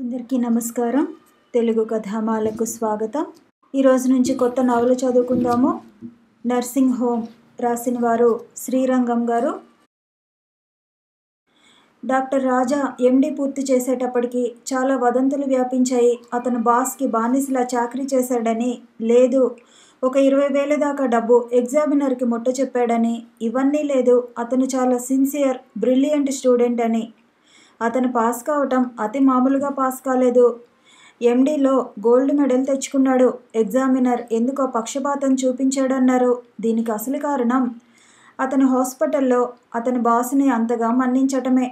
అందరికీ నమస్కారం. తెలుగు కథామాలకు స్వాగతం. ఈరోజు నుంచి కొత్త నవల చదువుకుందాము. నర్సింగ్ హోమ్ రాసిన వారు శ్రీరంగం గారు. డాక్టర్ రాజా ఎండి పూర్తి చేసేటప్పటికి చాలా వదంతులు వ్యాపించాయి. అతను బాస్కి బానిసలా చాకరీ చేశాడని, లేదు ఒక 20,000 దాకా డబ్బు ఎగ్జామినర్కి ముట్ట చెప్పాడని, ఇవన్నీ లేదు అతను చాలా సిన్సియర్ బ్రిలియంట్ స్టూడెంట్ అని. అతను పాస్ కావటం అతి మామూలుగా పాస్ కాలేదు. ఎండీలో గోల్డ్ మెడల్ తెచ్చుకున్నాడు. ఎగ్జామినర్ ఎందుకో పక్షపాతం చూపించాడన్నారు. దీనికి అసలు కారణం అతను హాస్పిటల్లో అతని బాస్ని అంతగా మన్నించటమే.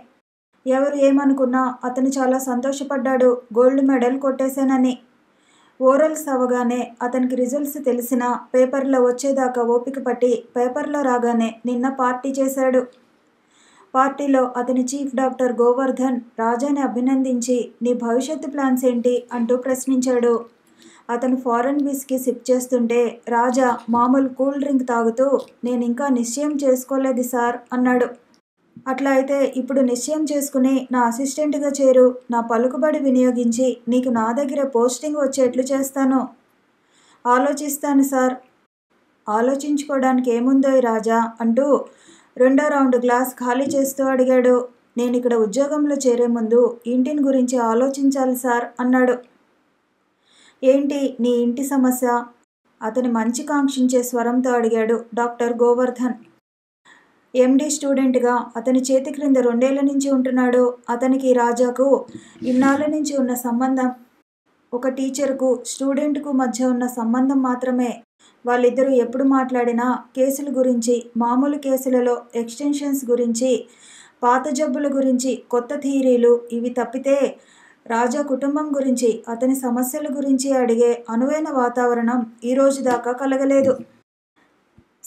ఎవరు ఏమనుకున్నా అతను చాలా సంతోషపడ్డాడు గోల్డ్ మెడల్ కొట్టేశానని. ఓరల్స్ అవగానే అతనికి రిజల్ట్స్ తెలిసినా పేపర్లో వచ్చేదాకా ఓపిక పట్టి పేపర్లో రాగానే నిన్న పార్టీ చేశాడు. పార్టీలో అతని చీఫ్ డాక్టర్ గోవర్ధన్ రాజాని అభినందించి, నీ భవిష్యత్తు ప్లాన్స్ ఏంటి అంటూ ప్రశ్నించాడు. అతను ఫారెన్ విస్కీ సిప్ చేస్తుంటే రాజా మామూలు కూల్ డ్రింక్ తాగుతూ, నేను ఇంకా నిశ్చయం చేసుకోలేదు సార్ అన్నాడు. అట్లా అయితే ఇప్పుడు నిశ్చయం చేసుకుని నా అసిస్టెంట్గా చేరు. నా పలుకుబడి వినియోగించి నీకు నా దగ్గర పోస్టింగ్ వచ్చేట్లు చేస్తాను. ఆలోచిస్తాను సార్. ఆలోచించుకోవడానికి ఏముందోయ్ రాజా అంటూ రెండో రౌండ్ గ్లాస్ ఖాళీ చేస్తూ అడిగాడు. నేను ఇక్కడ ఉద్యోగంలో చేరే ముందు ఇంటిని గురించి ఆలోచించాలి సార్ అన్నాడు. ఏంటి నీ ఇంటి సమస్య? అతని మంచి కాంక్షించే స్వరంతో అడిగాడు డాక్టర్ గోవర్ధన్. ఎండి స్టూడెంట్గా అతని చేతి క్రింద 2 ఏళ్ల నుంచి ఉంటున్నాడు. అతనికి రాజాకు ఇన్నాళ్ళ నుంచి ఉన్న సంబంధం ఒక టీచర్కు స్టూడెంట్కు మధ్య ఉన్న సంబంధం మాత్రమే. వాళ్ళిద్దరూ ఎప్పుడు మాట్లాడినా కేసుల గురించి, మామూలు కేసులలో ఎక్స్టెన్షన్స్ గురించి, పాత జబ్బుల గురించి, కొత్త థియరీలు, ఇవి తప్పితే రాజా కుటుంబం గురించి, అతని సమస్యల గురించి అడిగే అనువైన వాతావరణం ఈ రోజు దాకా కలగలేదు.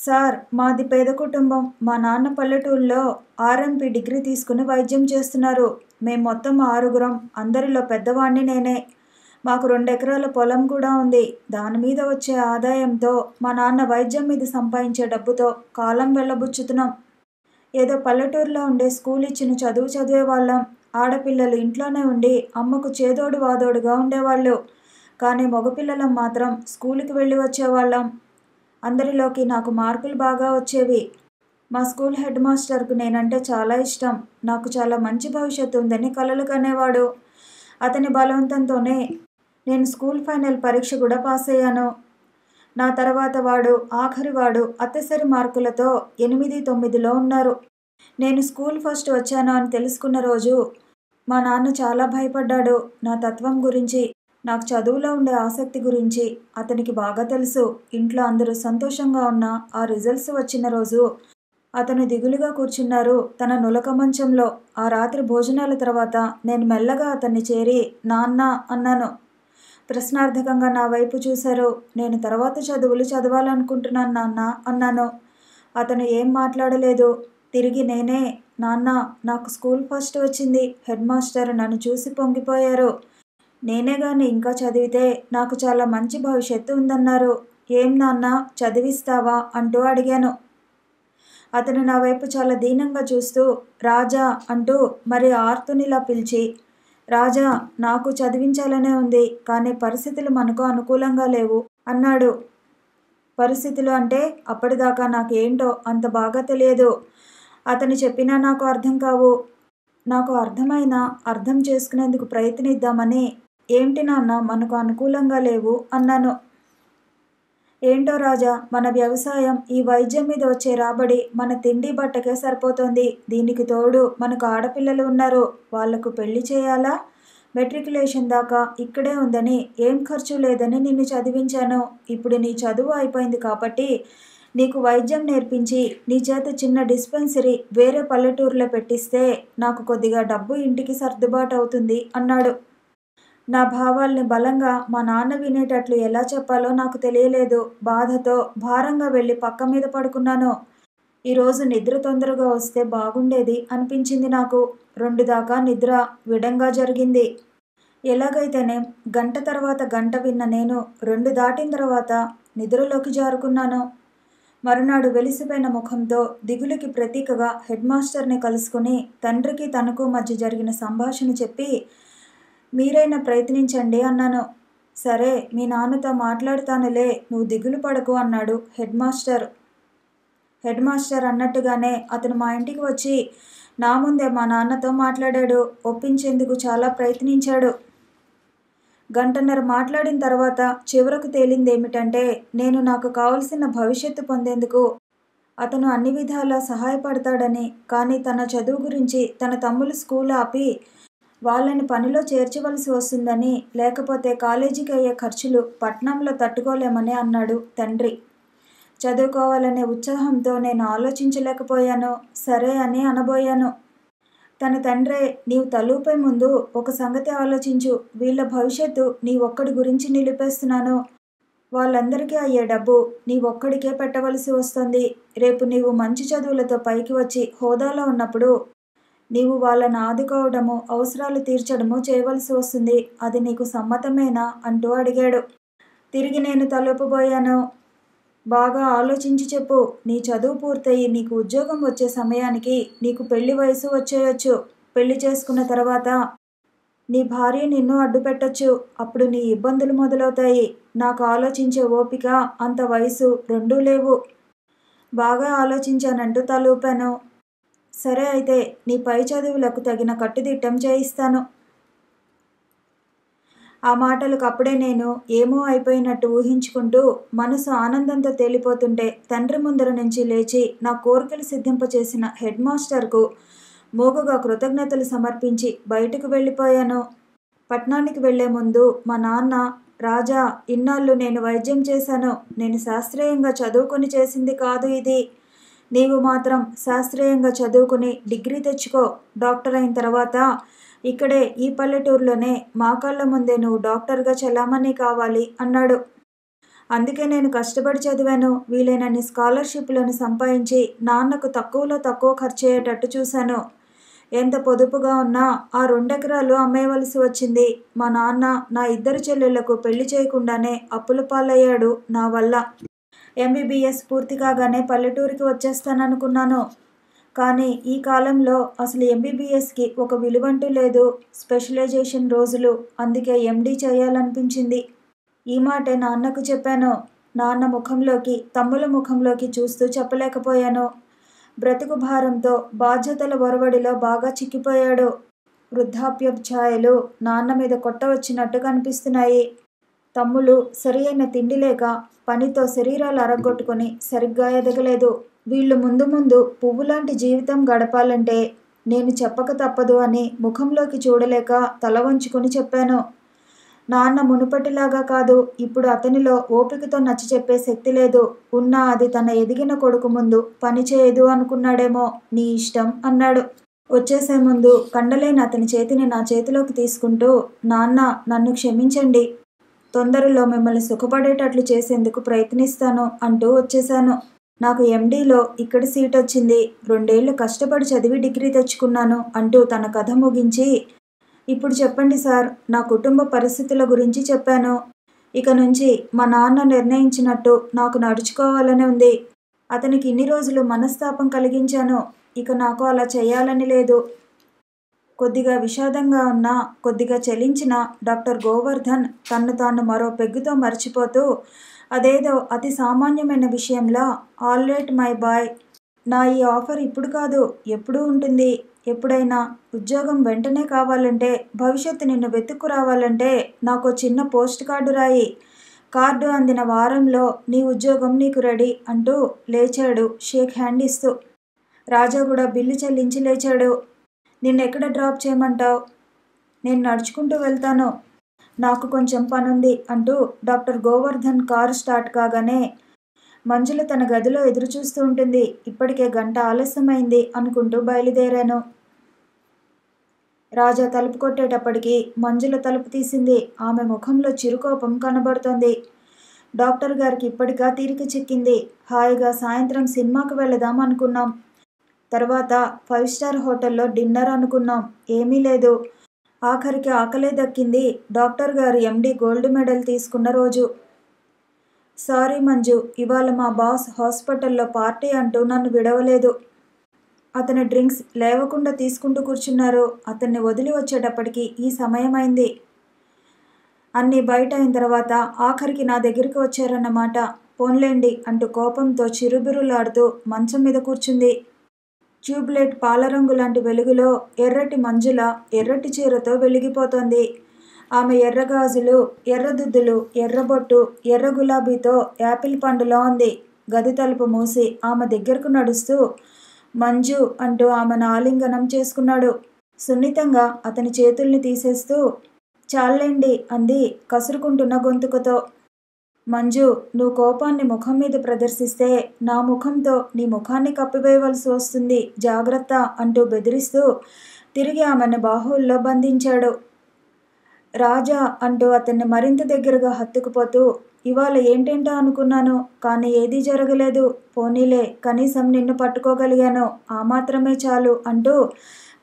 సార్, మాది పేద కుటుంబం. మా నాన్న పల్లెటూరులో ఆర్ఎంపీ డిగ్రీ తీసుకుని వైద్యం చేస్తున్నారు. మేం మొత్తం 6గురం. అందరిలో పెద్దవాణ్ణి నేనే. మాకు 2 ఎకరాల పొలం కూడా ఉంది. దాని మీద వచ్చే ఆదాయంతో మా నాన్న వైద్యం మీద సంపాదించే డబ్బుతో కాలం వెళ్ళబుచ్చుతున్నాం. ఏదో పల్లెటూరులో ఉండే స్కూల్ ఇచ్చిన చదువు చదివేవాళ్ళం. ఆడపిల్లలు ఇంట్లోనే ఉండి అమ్మకు చేదోడు వాదోడుగా ఉండేవాళ్ళు. కానీ మగపిల్లలం మాత్రం స్కూల్కి వెళ్ళి వచ్చేవాళ్ళం. అందరిలోకి నాకు మార్కులు బాగా వచ్చేవి. మా స్కూల్ హెడ్ మాస్టర్కు నేనంటే చాలా ఇష్టం. నాకు చాలా మంచి భవిష్యత్తు ఉందని కలలు కనేవాడు. అతని బలవంతంతోనే నేను స్కూల్ ఫైనల్ పరీక్ష కూడా పాస్ అయ్యాను. నా తర్వాత వాడు, ఆఖరి వాడు అత్తసరి మార్కులతో 8-9లో ఉన్నారు. నేను స్కూల్ ఫస్ట్ వచ్చాను అని తెలుసుకున్న రోజు మా నాన్న చాలా భయపడ్డాడు. నా తత్వం గురించి, నాకు చదువులో ఉండే ఆసక్తి గురించి అతనికి బాగా తెలుసు. ఇంట్లో అందరూ సంతోషంగా ఉన్న ఆ రిజల్ట్స్ వచ్చిన రోజు అతను దిగులుగా కూర్చున్నారు తన నులక మంచంలో. ఆ రాత్రి భోజనాల తర్వాత నేను మెల్లగా అతన్ని చేరి నాన్న అన్నాను. ప్రశ్నార్థకంగా నా వైపు చూశారు. నేను తర్వాత చదువులు చదవాలనుకుంటున్నాను నాన్న అన్నాను. అతను ఏం మాట్లాడలేదు. తిరిగి నేనే, నాన్న నాకు స్కూల్ ఫస్ట్ వచ్చింది. హెడ్ మాస్టర్ నన్ను చూసి పొంగిపోయారు. నేనే గాని ఇంకా చదివితే నాకు చాలా మంచి భవిష్యత్తు ఉందన్నారు. ఏం నాన్న చదివిస్తావా అంటూ అడిగాను. అతను నా వైపు చాలా దీనంగా చూస్తూ రాజా అంటూ మరి ఆర్తునిలా పిలిచి, రాజా నాకు చదివించాలనే ఉంది, కానీ పరిస్థితులు మనకు అనుకూలంగా లేవు అన్నాడు. పరిస్థితులు అంటే అప్పటిదాకా నాకు ఏంటో అంత బాగా తెలియదు. అతను చెప్పినా నాకు అర్థం కావు. నాకు అర్థమైనా అర్థం చేసుకునేందుకు ప్రయత్నిద్దామని, ఏంటి నాన్న మనకు అనుకూలంగా లేవు అన్నాను. ఏంటో రాజా, మన వ్యవసాయం, ఈ వైద్యం మీద వచ్చే రాబడి మన తిండి బట్టకే సరిపోతుంది. దీనికి తోడు మనకు ఆడపిల్లలు ఉన్నారు. వాళ్లకు పెళ్లి చేయాలా? మెట్రికులేషన్ దాకా ఇక్కడే ఉందని, ఏం ఖర్చు లేదని నిన్ను చదివించాను. ఇప్పుడు నీ చదువు అయిపోయింది కాబట్టి నీకు వైద్యం నేర్పించి నీ చేత చిన్న డిస్పెన్సరీ వేరే పల్లెటూరులో పెట్టిస్తే నాకు కొద్దిగా డబ్బు ఇంటికి సర్దుబాటు అవుతుంది అన్నాడు. నా భావాల్ని బలంగా మా నాన్న వినేటట్లు ఎలా చెప్పాలో నాకు తెలియలేదు. బాధతో భారంగా వెళ్ళి పక్క మీద పడుకున్నాను. ఈరోజు నిద్ర తొందరగా వస్తే బాగుండేది అనిపించింది నాకు. 2 దాకా నిద్ర విడంగా జరిగింది. ఎలాగైతేనే గంట తర్వాత గంట విన్న నేను 2 దాటిన తర్వాత నిద్రలోకి జారుకున్నాను. మరునాడు వెలిసిపోయిన ముఖంతో దిగులుకి ప్రతీకగా హెడ్ మాస్టర్ని కలుసుకుని తండ్రికి తనకు మధ్య జరిగిన సంభాషణ చెప్పి, మీరైనా ప్రయత్నించండి అన్నాను. సరే, మీ నాన్నతో మాట్లాడతానులే, నువ్వు దిగులు పడకు అన్నాడు హెడ్ మాస్టర్ అన్నట్టుగానే అతను మా ఇంటికి వచ్చి నా ముందే మా నాన్నతో మాట్లాడాడు. ఒప్పించేందుకు చాలా ప్రయత్నించాడు. గంటన్నర మాట్లాడిన తర్వాత చివరకు తేలిందేమిటంటే, నేను నాకు కావలసిన భవిష్యత్తు పొందేందుకు అతను అన్ని విధాలా సహాయపడతాడని, కానీ తన చదువు గురించి తన తమ్ముళ్ళు స్కూల్ ఆపి వాళ్ళని పనిలో చేర్చవలసి వస్తుందని, లేకపోతే కాలేజీకి అయ్యే ఖర్చులు పట్నంలో తట్టుకోలేమని అన్నాడు తండ్రి. చదువుకోవాలనే ఉత్సాహంతో నేను ఆలోచించలేకపోయాను. సరే అని అనబోయాను. తన తండ్రే, నీవు తలూపే ముందు ఒక సంగతి ఆలోచించు. వీళ్ళ భవిష్యత్తు నీ ఒక్కడి గురించి నిలిపేస్తున్నాను. వాళ్ళందరికీ అయ్యే డబ్బు నీ ఒక్కడికే పెట్టవలసి వస్తుంది. రేపు నీవు మంచి చదువులతో పైకి వచ్చి హోదాలో ఉన్నప్పుడు నీవు వాళ్ళని ఆదుకోవడము, అవసరాలు తీర్చడము చేయవలసి వస్తుంది. అది నీకు సమ్మతమేనా అంటూ అడిగాడు. తిరిగి నేను తలూపబోయాను. బాగా ఆలోచించి చెప్పు. నీ చదువు పూర్తయి నీకు ఉద్యోగం వచ్చే సమయానికి నీకు పెళ్లి వయసు వచ్చేయొచ్చు. పెళ్లి చేసుకున్న తర్వాత నీ భార్య నిన్ను అడ్డు పెట్టొచ్చు. అప్పుడు నీ ఇబ్బందులు మొదలవుతాయి. నాకు ఆలోచించే ఓపిక, అంత వయసు రెండూ లేవు. బాగా ఆలోచించానంటూ తలూపాను. సరే అయితే, నీ పై చదువులకు తగిన కట్టుదిట్టం చేయిస్తాను. ఆ మాటలకు అప్పుడే నేను ఏమో అయిపోయినట్టు ఊహించుకుంటూ మనసు ఆనందంతో తేలిపోతుంటే తండ్రి ముందర నుంచి లేచి నా కోరికలు సిద్ధింపచేసిన హెడ్ మాస్టర్కు మోగుగా కృతజ్ఞతలు సమర్పించి బయటకు వెళ్ళిపోయాను. పట్నానికి వెళ్లే ముందు మా నాన్న, రాజా, ఇన్నాళ్ళు నేను వైద్యం చేశాను. నేను శాస్త్రీయంగా చదువుకొని చేసింది కాదు ఇది. నీవు మాత్రం శాస్త్రీయంగా చదువుకుని డిగ్రీ తెచ్చుకో. డాక్టర్ అయిన తర్వాత ఇక్కడే ఈ పల్లెటూరులోనే మా కళ్ళ ముందే నువ్వు డాక్టర్గా చెలామణి కావాలి అన్నాడు. అందుకే నేను కష్టపడి చదివాను. వీలైనన్ని స్కాలర్షిప్లను సంపాదించి నాన్నకు తక్కువలో తక్కువ ఖర్చు అయ్యేటట్టు చూశాను. ఎంత పొదుపుగా ఉన్నా ఆ 2 ఎకరాలు అమ్మేయవలసి వచ్చింది. మా నాన్న నా 2 చెల్లెళ్లకు పెళ్లి చేయకుండానే అప్పుల పాలయ్యాడు నా వల్ల. ఎంబీబీఎస్ పూర్తి కాగానే పల్లెటూరికి వచ్చేస్తాననుకున్నాను. కానీ ఈ కాలంలో అసలు ఎంబీబీఎస్కి ఒక విలువంటూ లేదు. స్పెషలైజేషన్ రోజులు. అందుకే ఎండీ చేయాలనిపించింది. ఈ మాటే నాన్నకు చెప్పాను. నాన్న ముఖంలోకి, తమ్ముల ముఖంలోకి చూస్తూ చెప్పలేకపోయాను. బ్రతుకు భారంతో, బాధ్యతల ఒరవడిలో బాగా చిక్కిపోయాడు. వృద్ధాప్యపు ఛాయలు నాన్న మీద కొట్టవచ్చినట్టు కనిపిస్తున్నాయి. తమ్ముళ్ళు సరి అయిన తిండి లేక పనితో శరీరాలు అరగొట్టుకుని సరిగ్గా ఎదగలేదు. వీళ్ళు ముందు ముందు పువ్వులాంటి జీవితం గడపాలంటే నేను చెప్పక తప్పదు అని ముఖంలోకి చూడలేక తల వంచుకొని చెప్పాను. నాన్న మునుపటిలాగా కాదు. ఇప్పుడు అతనిలో ఓపికతో నచ్చ చెప్పే శక్తి లేదు. ఉన్నా అది తన ఎదిగిన కొడుకు ముందు పని చేయదు అనుకున్నాడేమో. నీ ఇష్టం అన్నాడు. వచ్చేసే ముందు కండలేని అతని చేతిని నా చేతిలోకి తీసుకుంటూ, నాన్న, నన్ను క్షమించండి. తొందరలో మిమ్మల్ని సుఖపడేటట్లు చేసేందుకు ప్రయత్నిస్తాను అంటూ వచ్చేశాను. నాకు ఎండీలో ఇక్కడ సీట్ వచ్చింది. 2 ఏళ్లు కష్టపడి చదివి డిగ్రీ తెచ్చుకున్నాను అంటూ తన కథ ముగించి, ఇప్పుడు చెప్పండి సార్, నా కుటుంబ పరిస్థితుల గురించి చెప్పాను. ఇక నుంచి మా నాన్న నిర్ణయించినట్టు నాకు నడుచుకోవాలని ఉంది. అతనికి ఇన్ని రోజులు మనస్తాపం కలిగించాను. ఇక నాకు అలా చేయాలని లేదు. కొద్దిగా విషాదంగా ఉన్నా, కొద్దిగా చలించిన డాక్టర్ గోవర్ధన్ తన్ను తాను మరో పెగ్గుతో మర్చిపోతూ అదేదో అతి సామాన్యమైన విషయంలా, ఆల్ రైట్ మై బాయ్, నా ఈ ఆఫర్ ఇప్పుడు కాదు, ఎప్పుడూ ఉంటుంది. ఎప్పుడైనా ఉద్యోగం వెంటనే కావాలంటే, భవిష్యత్తు నిన్ను వెతుక్కు రావాలంటే నాకో చిన్న పోస్ట్ కార్డు రాయి. కార్డు అందిన వారంలో నీ ఉద్యోగం నీకు రెడీ అంటూ లేచాడు షేక్ హ్యాండ్ ఇస్తూ. రాజా కూడా బిల్లు చెల్లించి లేచాడు. నిన్నెక్కడ డ్రాప్ చేయమంటావు? నేను నడుచుకుంటూ వెళ్తాను. నాకు కొంచెం పనుంది అంటూ డాక్టర్ గోవర్ధన్ కారు స్టార్ట్ కాగానే మంజుల తన గదిలో ఎదురుచూస్తూ ఉంటుంది. ఇప్పటికే గంట ఆలస్యమైంది అనుకుంటూ బయలుదేరాను. రాజా తలుపు కొట్టేటప్పటికి మంజుల తలుపు తీసింది. ఆమె ముఖంలో చిరుకోపం కనబడుతోంది. డాక్టర్ గారికి ఇప్పటికా తీరిక చిక్కింది. హాయిగా సాయంత్రం సినిమాకు వెళదాం అనుకున్నాం. తర్వాత 5 స్టార్ హోటల్లో డిన్నర్ అనుకున్నాం. ఏమీ లేదు. ఆఖరికి ఆకలే దక్కింది డాక్టర్ గారు ఎండీ గోల్డ్ మెడల్ తీసుకున్న రోజు. సారీ మంజు, ఇవాళ మా బాస్ హాస్పిటల్లో పార్టీ అంటూ నన్ను విడవలేదు. అతని డ్రింక్స్ లేవకుండా తీసుకుంటూ కూర్చున్నారు. అతన్ని వదిలి వచ్చేటప్పటికి ఈ సమయమైంది. అన్నీ బయట అయిన తర్వాత ఆఖరికి నా దగ్గరికి వచ్చారన్నమాట. పోన్లేండి అంటూ కోపంతో చిరుబిరులాడుతూ మంచం మీద కూర్చుంది. ట్యూబ్లైట్ పాలరంగు లాంటి వెలుగులో ఎర్రటి మంజుల ఎర్రటి చీరతో వెలిగిపోతోంది. ఆమె ఎర్రగాజులు, ఎర్రదుద్దులు, ఎర్రబొట్టు, ఎర్ర గులాబీతో యాపిల్ పండులా ఉంది. గది తలుపు మూసి ఆమె దగ్గరకు నడుస్తూ మంజు అంటూ ఆమెను ఆలింగనం చేసుకున్నాడు. సున్నితంగా అతని చేతుల్ని తీసేస్తూ చాల్లేండి అంది కసురుకుంటున్న గొంతుకతో. మంజు, నువ్వు కోపాన్ని ముఖం మీద ప్రదర్శిస్తే నా ముఖంతో నీ ముఖాన్ని కప్పివేయవలసి వస్తుంది, జాగ్రత్త అంటూ బెదిరిస్తూ తిరిగి ఆమెను బాహువుల్లో బంధించాడు. రాజా అంటూ అతన్ని మరింత దగ్గరగా హత్తుకుపోతూ, ఇవాళ ఏంటేంటో అనుకున్నాను, కానీ ఏదీ జరగలేదు. పోనీలే, కనీసం నిన్ను పట్టుకోగలిగాను, ఆ మాత్రమే చాలు అంటూ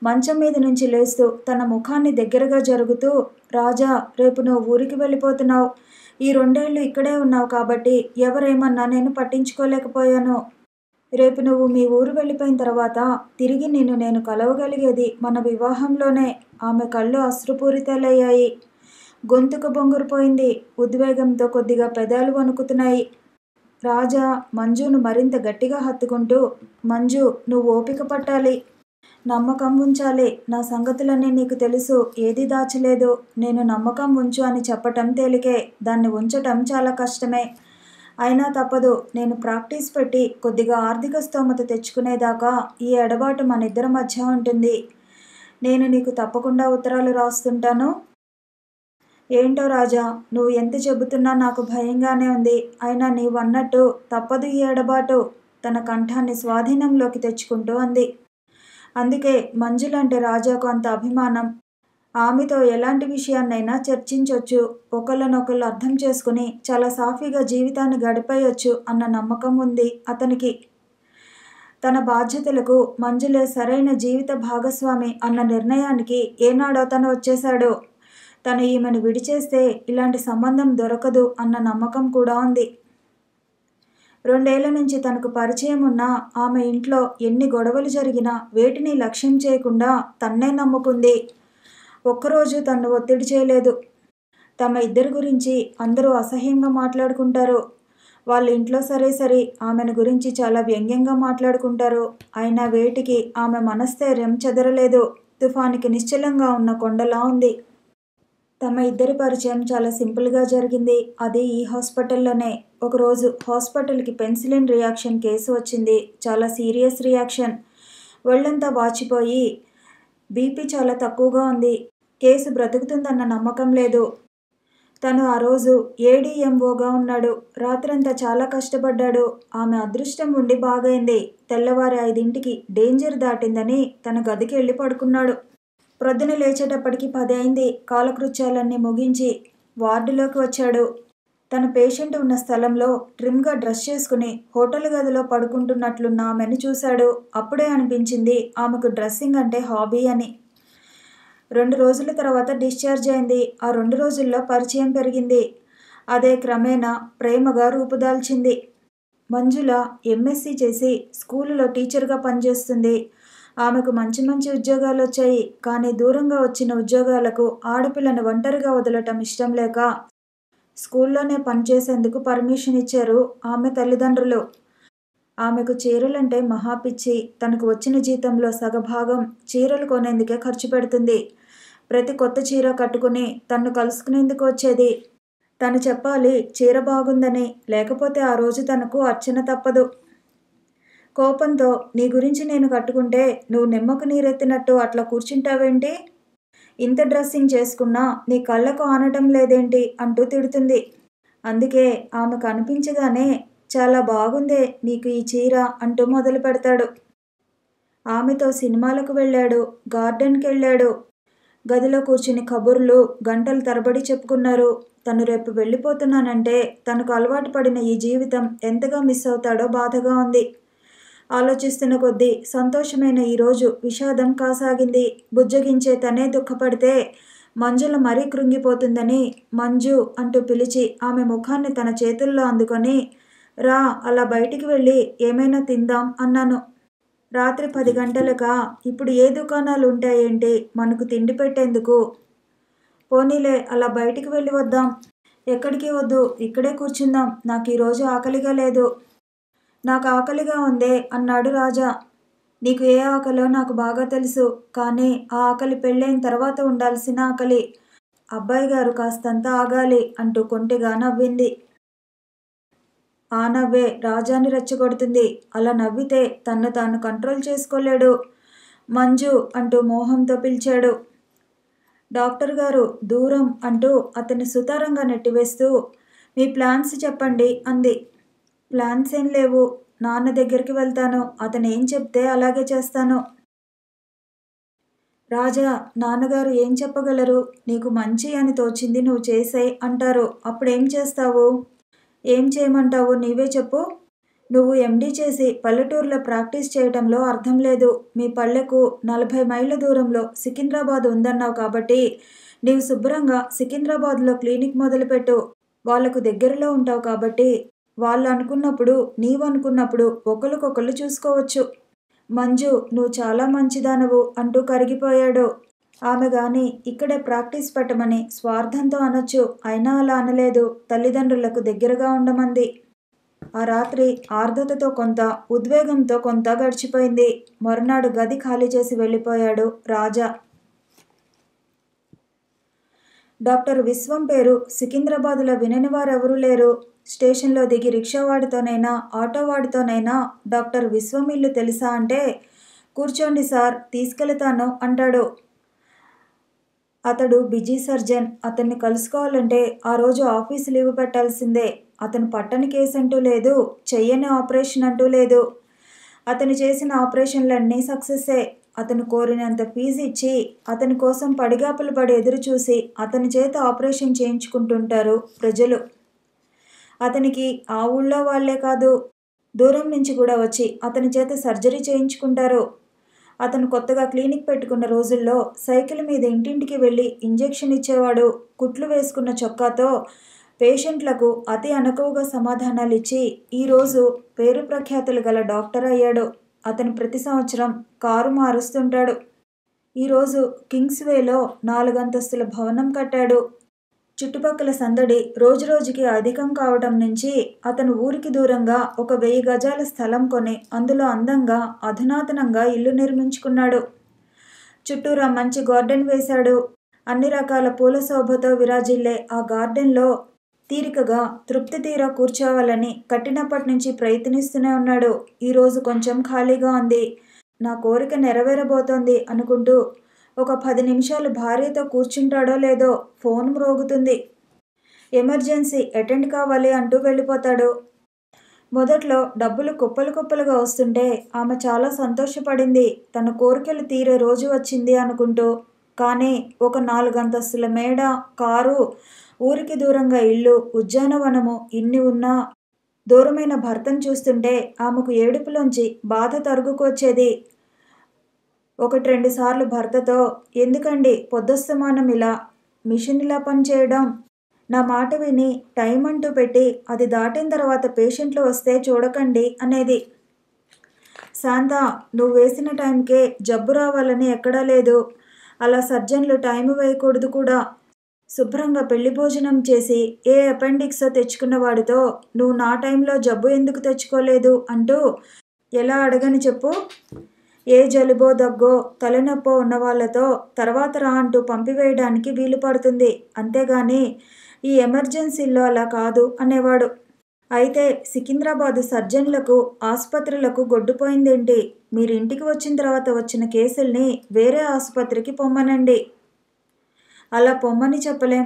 మంచం మీద నుంచి లేస్తూ తన ముఖాన్ని దగ్గరగా జరుగుతూ, రాజా, రేపు నువ్వు ఊరికి వెళ్ళిపోతున్నావు. ఈ 2 ఏళ్ళు ఇక్కడే ఉన్నావు కాబట్టి ఎవరేమన్నా నేను పట్టించుకోలేకపోయాను. రేపు నువ్వు మీ ఊరు వెళ్ళిపోయిన తర్వాత తిరిగి నిన్ను నేను కలవగలిగేది మన వివాహంలోనే. ఆమె కళ్ళు అశ్రుపూరితాలయ్యాయి. గొంతుకు బొంగురుపోయింది. ఉద్వేగంతో కొద్దిగా పెదాలు వణుకుతున్నాయి. రాజా మంజును మరింత గట్టిగా హత్తుకుంటూ, మంజు, నువ్వు ఓపిక పట్టాలి, నమ్మకం ఉంచాలి. నా సంగతులన్నీ నీకు తెలుసు, ఏదీ దాచలేదు. నేను నమ్మకం ఉంచు అని చెప్పటం తేలికే, దాన్ని ఉంచటం చాలా కష్టమే. అయినా తప్పదు. నేను ప్రాక్టీస్ పెట్టి కొద్దిగా ఆర్థిక స్తోమత తెచ్చుకునేదాకా ఈ ఎడబాటు మనిద్దరి మధ్య ఉంటుంది. నేను నీకు తప్పకుండా ఉత్తరాలు రాస్తుంటాను. ఏంటో రాజా, నువ్వు ఎంత చెబుతున్నా నాకు భయంగానే ఉంది. అయినా నీవన్నట్టు తప్పదు ఈ ఎడబాటు, తన కంఠాన్ని స్వాధీనంలోకి తెచ్చుకుంటూ అంది. అందుకే మంజులంటే రాజాకు అంత అభిమానం. ఆమెతో ఎలాంటి విషయాన్నైనా చర్చించొచ్చు, ఒకళ్ళనొకళ్ళు అర్థం చేసుకుని చాలా సాఫీగా జీవితాన్ని గడిపేయొచ్చు అన్న నమ్మకం ఉంది అతనికి. తన బాధ్యతలకు మంజులే సరైన జీవిత భాగస్వామి అన్న నిర్ణయానికి ఏనాడో తను వచ్చేశాడు. తను ఈమెను విడిచేస్తే ఇలాంటి సంబంధం దొరకదు అన్న నమ్మకం కూడా ఉంది. 2 ఏళ్ల నుంచి తనకు పరిచయం ఉన్న ఆమె ఇంట్లో ఎన్ని గొడవలు జరిగినా వేటిని లక్ష్యం చేయకుండా తన్నే నమ్ముకుంది. ఒక్కరోజు తన్ను ఒత్తిడి చేయలేదు. తమ ఇద్దరి గురించి అందరూ అసహ్యంగా మాట్లాడుకుంటారు. వాళ్ళ ఇంట్లో సరే ఆమెను గురించి చాలా వ్యంగ్యంగా మాట్లాడుకుంటారు. అయినా వేటికి ఆమె మనస్థైర్యం చెదరలేదు. తుఫానికి నిశ్చలంగా ఉన్న కొండలా ఉంది. తమ ఇద్దరి పరిచయం చాలా సింపుల్గా జరిగింది. అది ఈ హాస్పిటల్లోనే. ఒకరోజు హాస్పిటల్కి పెన్సిలిన్ రియాక్షన్ కేసు వచ్చింది. చాలా సీరియస్ రియాక్షన్. ఒళ్ళంతా వాచిపోయి బీపీ చాలా తక్కువగా ఉంది. కేసు బ్రతుకుతుందన్న నమ్మకం లేదు. తను ఆ రోజు ఏడీఎంఓగా ఉన్నాడు. రాత్రంతా చాలా కష్టపడ్డాడు. ఆమె అదృష్టం ఉండి బాగైంది. తెల్లవారి 5ంటికి డేంజర్ దాటిందని తన గదికి వెళ్ళి పడుకున్నాడు. ప్రొద్దున లేచేటప్పటికి 10 అయింది. కాలకృత్యాలన్నీ ముగించి వార్డులోకి వచ్చాడు. తన పేషెంట్ ఉన్న స్థలంలో ట్రిమ్గా డ్రెస్ చేసుకుని హోటల్ గదిలో పడుకుంటున్నట్లున్న ఆమెను చూశాడు. అప్పుడే అనిపించింది ఆమెకు డ్రెస్సింగ్ అంటే హాబీ అని. 2 రోజుల తర్వాత డిశ్చార్జ్ అయింది. ఆ 2 రోజుల్లో పరిచయం పెరిగింది. అదే క్రమేణా ప్రేమగా రూపుదాల్చింది. మంజుల ఎంఎస్సీ చేసి స్కూలులో టీచర్గా పనిచేస్తుంది. ఆమెకు మంచి ఉద్యోగాలు వచ్చాయి. కానీ దూరంగా వచ్చిన ఉద్యోగాలకు ఆడపిల్లను ఒంటరిగా వదలటం ఇష్టం లేక స్కూల్లోనే పనిచేసేందుకు పర్మిషన్ ఇచ్చారు ఆమె తల్లిదండ్రులు. ఆమెకు చీరలంటే మహాపిచ్చి. తనకు వచ్చిన జీతంలో సగభాగం చీరలు కొనేందుకే ఖర్చు పెడుతుంది. ప్రతి కొత్త చీర కట్టుకుని తన్ను కలుసుకునేందుకు వచ్చేది. తను చెప్పాలి చీర బాగుందని, లేకపోతే ఆ రోజు తనకు అర్చన తప్పదు. కోపంతో, నీ గురించి నేను కట్టుకుంటే నువ్వు నిమ్మకు నీరెత్తినట్టు అట్లా కూర్చుంటావేంటి? ఇంత డ్రెస్సింగ్ చేసుకున్నా నీ కళ్ళకు ఆనటం లేదేంటి అంటూ తిడుతుంది. అందుకే ఆమె కనిపించగానే చాలా బాగుందే నీకు ఈ చీర అంటూ మొదలు పెడతాడు. ఆమెతో సినిమాలకు వెళ్ళాడు, గార్డెన్కి వెళ్ళాడు. గదిలో కూర్చుని కబుర్లు గంటల తరబడి చెప్పుకున్నారు. తను రేపు వెళ్ళిపోతున్నానంటే తనకు అలవాటు పడిన ఈ జీవితం ఎంతగా మిస్ అవుతాడో బాధగా ఉంది. ఆలోచిస్తున్న కొద్దీ సంతోషమైన ఈరోజు విషాదం కాసాగింది. బుజ్జగించే తనే దుఃఖపడితే మంజుల మరీ కృంగిపోతుందని మంజు అంటూ పిలిచి ఆమె ముఖాన్ని తన చేతుల్లో అందుకొని, రా అలా బయటికి వెళ్ళి ఏమైనా తిందాం అన్నాను. రాత్రి 10 గంటలకా? ఇప్పుడు ఏ దుకాణాలు ఉంటాయేంటి మనకు తిండి పెట్టేందుకు? పోనీలే అలా బయటికి వెళ్ళి వద్దాం. ఎక్కడికి వద్దు, ఇక్కడే కూర్చుందాం. నాకు ఈరోజు ఆకలిగా లేదు. నాకు ఆకలిగా ఉందే అన్నాడు రాజా. నీకు ఏ ఆకలో నాకు బాగా తెలుసు. కానీ ఆ ఆకలి పెళ్ళైన తర్వాత ఉండాల్సిన ఆకలి. అబ్బాయి గారు కాస్తంత ఆగాలి అంటూ కొంటెగా నవ్వింది. ఆ నవ్వే రాజాని రెచ్చగొడుతుంది. అలా నవ్వితే తన్ను తాను కంట్రోల్ చేసుకోలేడు. మంజు అంటూ మోహంతో పిలిచాడు. డాక్టర్ గారు దూరం అంటూ అతన్ని సుతారంగా నెట్టివేస్తూ మీ ప్లాన్స్ చెప్పండి అంది. ప్లాన్స్ ఏం లేవు. నాన్న దగ్గరికి వెళ్తాను. అతను ఏం చెప్తే అలాగే చేస్తాను. రాజా, నాన్నగారు ఏం చెప్పగలరు? నీకు మంచి అని తోచింది నువ్వు చేసేయ్ అంటారు. అప్పుడేం చేస్తావు? ఏం చేయమంటావు నీవే చెప్పు. నువ్వు ఎండీ చేసి పల్లెటూరులో ప్రాక్టీస్ చేయటంలో అర్థం లేదు. మీ పల్లెకు 40 మైళ్ళ దూరంలో సికింద్రాబాద్ ఉందన్నావు కాబట్టి నీవు శుభ్రంగా సికింద్రాబాద్లో క్లినిక్ మొదలుపెట్టు. వాళ్లకు దగ్గరలో ఉంటావు కాబట్టి వాళ్ళు అనుకున్నప్పుడు నీవు అనుకున్నప్పుడు ఒకరికొకళ్ళు చూసుకోవచ్చు. మంజు, నువ్వు చాలా మంచిదానవు అంటూ కరిగిపోయాడు. ఆమె గాని ఇక్కడే ప్రాక్టీస్ పెట్టమని స్వార్థంతో అనొచ్చు. అయినా అలా అనలేదు. తల్లిదండ్రులకు దగ్గరగా ఉండమంది. ఆ రాత్రి ఆర్ద్రతతో కొంత, ఉద్వేగంతో కొంత గడిచిపోయింది. మరునాడు గది ఖాళీ చేసి వెళ్ళిపోయాడు రాజా. డాక్టర్ విశ్వం పేరు సికింద్రాబాదులో వినని వారెవరూ లేరు. స్టేషన్లో దిగి రిక్షావాడితోనైనా ఆటోవాడితోనైనా డాక్టర్ విశ్వం ఇల్లు తెలుసా అంటే కూర్చోండి సార్, తీసుకెళతాను అంటాడు. అతడు బిజీ సర్జన్. అతన్ని కలుసుకోవాలంటే ఆ రోజు ఆఫీసు లీవ్ పెట్టాల్సిందే. అతను పట్టని కేసు అంటూ లేదు, చెయ్యని ఆపరేషన్ అంటూ లేదు. అతను చేసిన ఆపరేషన్లన్నీ సక్సెస్సే. అతను కోరినంత ఫీజు ఇచ్చి అతని కోసం పడిగాపులు పడి ఎదురు చూసి అతని చేత ఆపరేషన్ చేయించుకుంటుంటారు ప్రజలు. అతనికి ఆ ఊళ్ళో వాళ్లే కాదు, దూరం నుంచి కూడా వచ్చి అతని చేత సర్జరీ చేయించుకుంటారు. అతను కొత్తగా క్లినిక్ పెట్టుకున్న రోజుల్లో సైకిల్ మీద ఇంటింటికి వెళ్ళి ఇంజెక్షన్ ఇచ్చేవాడు. కుట్లు వేసుకున్న చొక్కాతో పేషెంట్లకు అతి అణకువగా సమాధానాలు ఇచ్చి ఈరోజు పేరు ప్రఖ్యాతులు గల డాక్టర్ అయ్యాడు. అతను ప్రతి సంవత్సరం కారు మారుస్తుంటాడు. ఈరోజు కింగ్స్వేలో 4 అంతస్తుల భవనం కట్టాడు. చుట్టుపక్కల సందడి రోజురోజుకి అధికం కావటం నుంచి అతను ఊరికి దూరంగా ఒక 1000 గజాల స్థలం కొని అందులో అందంగా అధునాతనంగా ఇల్లు నిర్మించుకున్నాడు. చుట్టూరా మంచి గార్డెన్ వేశాడు. అన్ని రకాల పూల శోభతో విరాజిల్లే ఆ గార్డెన్లో తీరికగా తృప్తి తీరా కూర్చోవాలని కట్టినప్పటి నుంచి ప్రయత్నిస్తూనే ఉన్నాడు. ఈరోజు కొంచెం ఖాళీగా ఉంది. నా కోరిక నెరవేరబోతోంది అనుకుంటూ ఒక 10 నిమిషాలు భార్యతో కూర్చుంటాడో లేదో ఫోన్ మ్రోగుతుంది. ఎమర్జెన్సీ, అటెండ్ కావాలి అంటూ వెళ్ళిపోతాడు. మొదట్లో డబ్బులు కుప్పలు కుప్పలుగా వస్తుంటే ఆమె చాలా సంతోషపడింది. తన కోరికలు తీరే రోజు వచ్చింది అనుకుంటూ. కానీ ఒక 4 అంతస్తుల మేడ, కారు, ఊరికి దూరంగా ఇల్లు, ఉద్యానవనము ఇన్ని ఉన్నా దూరమైన భర్తను చూస్తుంటే ఆమెకు ఏడుపులోంచి బాధ తరుగుకొచ్చేది. 1-2 సార్లు భర్తతో, ఎందుకండి పొద్దస్తమానం ఇలా మిషన్ ఇలా పనిచేయడం? నా మాట విని టైం అంటూ పెట్టి అది దాటిన తర్వాత పేషెంట్లు వస్తే చూడకండి అనేది. శాంత, నువ్వు వేసిన టైంకే జబ్బు రావాలని ఎక్కడా లేదు. అలా సర్జన్లు టైం వేయకూడదు కూడా. శుభ్రంగా పెళ్లి భోజనం చేసి ఏ అపెండిక్సో తెచ్చుకున్న వాడితో నువ్వు నా టైంలో జబ్బు ఎందుకు తెచ్చుకోలేదు అంటూ ఎలా అడగని చెప్పు. ఏ జలుబో దగ్గో తలనొప్పో ఉన్నవాళ్లతో తర్వాత రా అంటూ పంపివేయడానికి వీలు పడుతుంది. అంతేగాని ఈ ఎమర్జెన్సీల్లో అలా కాదు అనేవాడు. అయితే సికింద్రాబాదు సర్జన్లకు, ఆసుపత్రులకు గొడ్డుపోయిందేంటి? మీరింటికి వచ్చిన తర్వాత వచ్చిన కేసుల్ని వేరే ఆసుపత్రికి పొమ్మనండి. అలా పొమ్మని చెప్పలేం.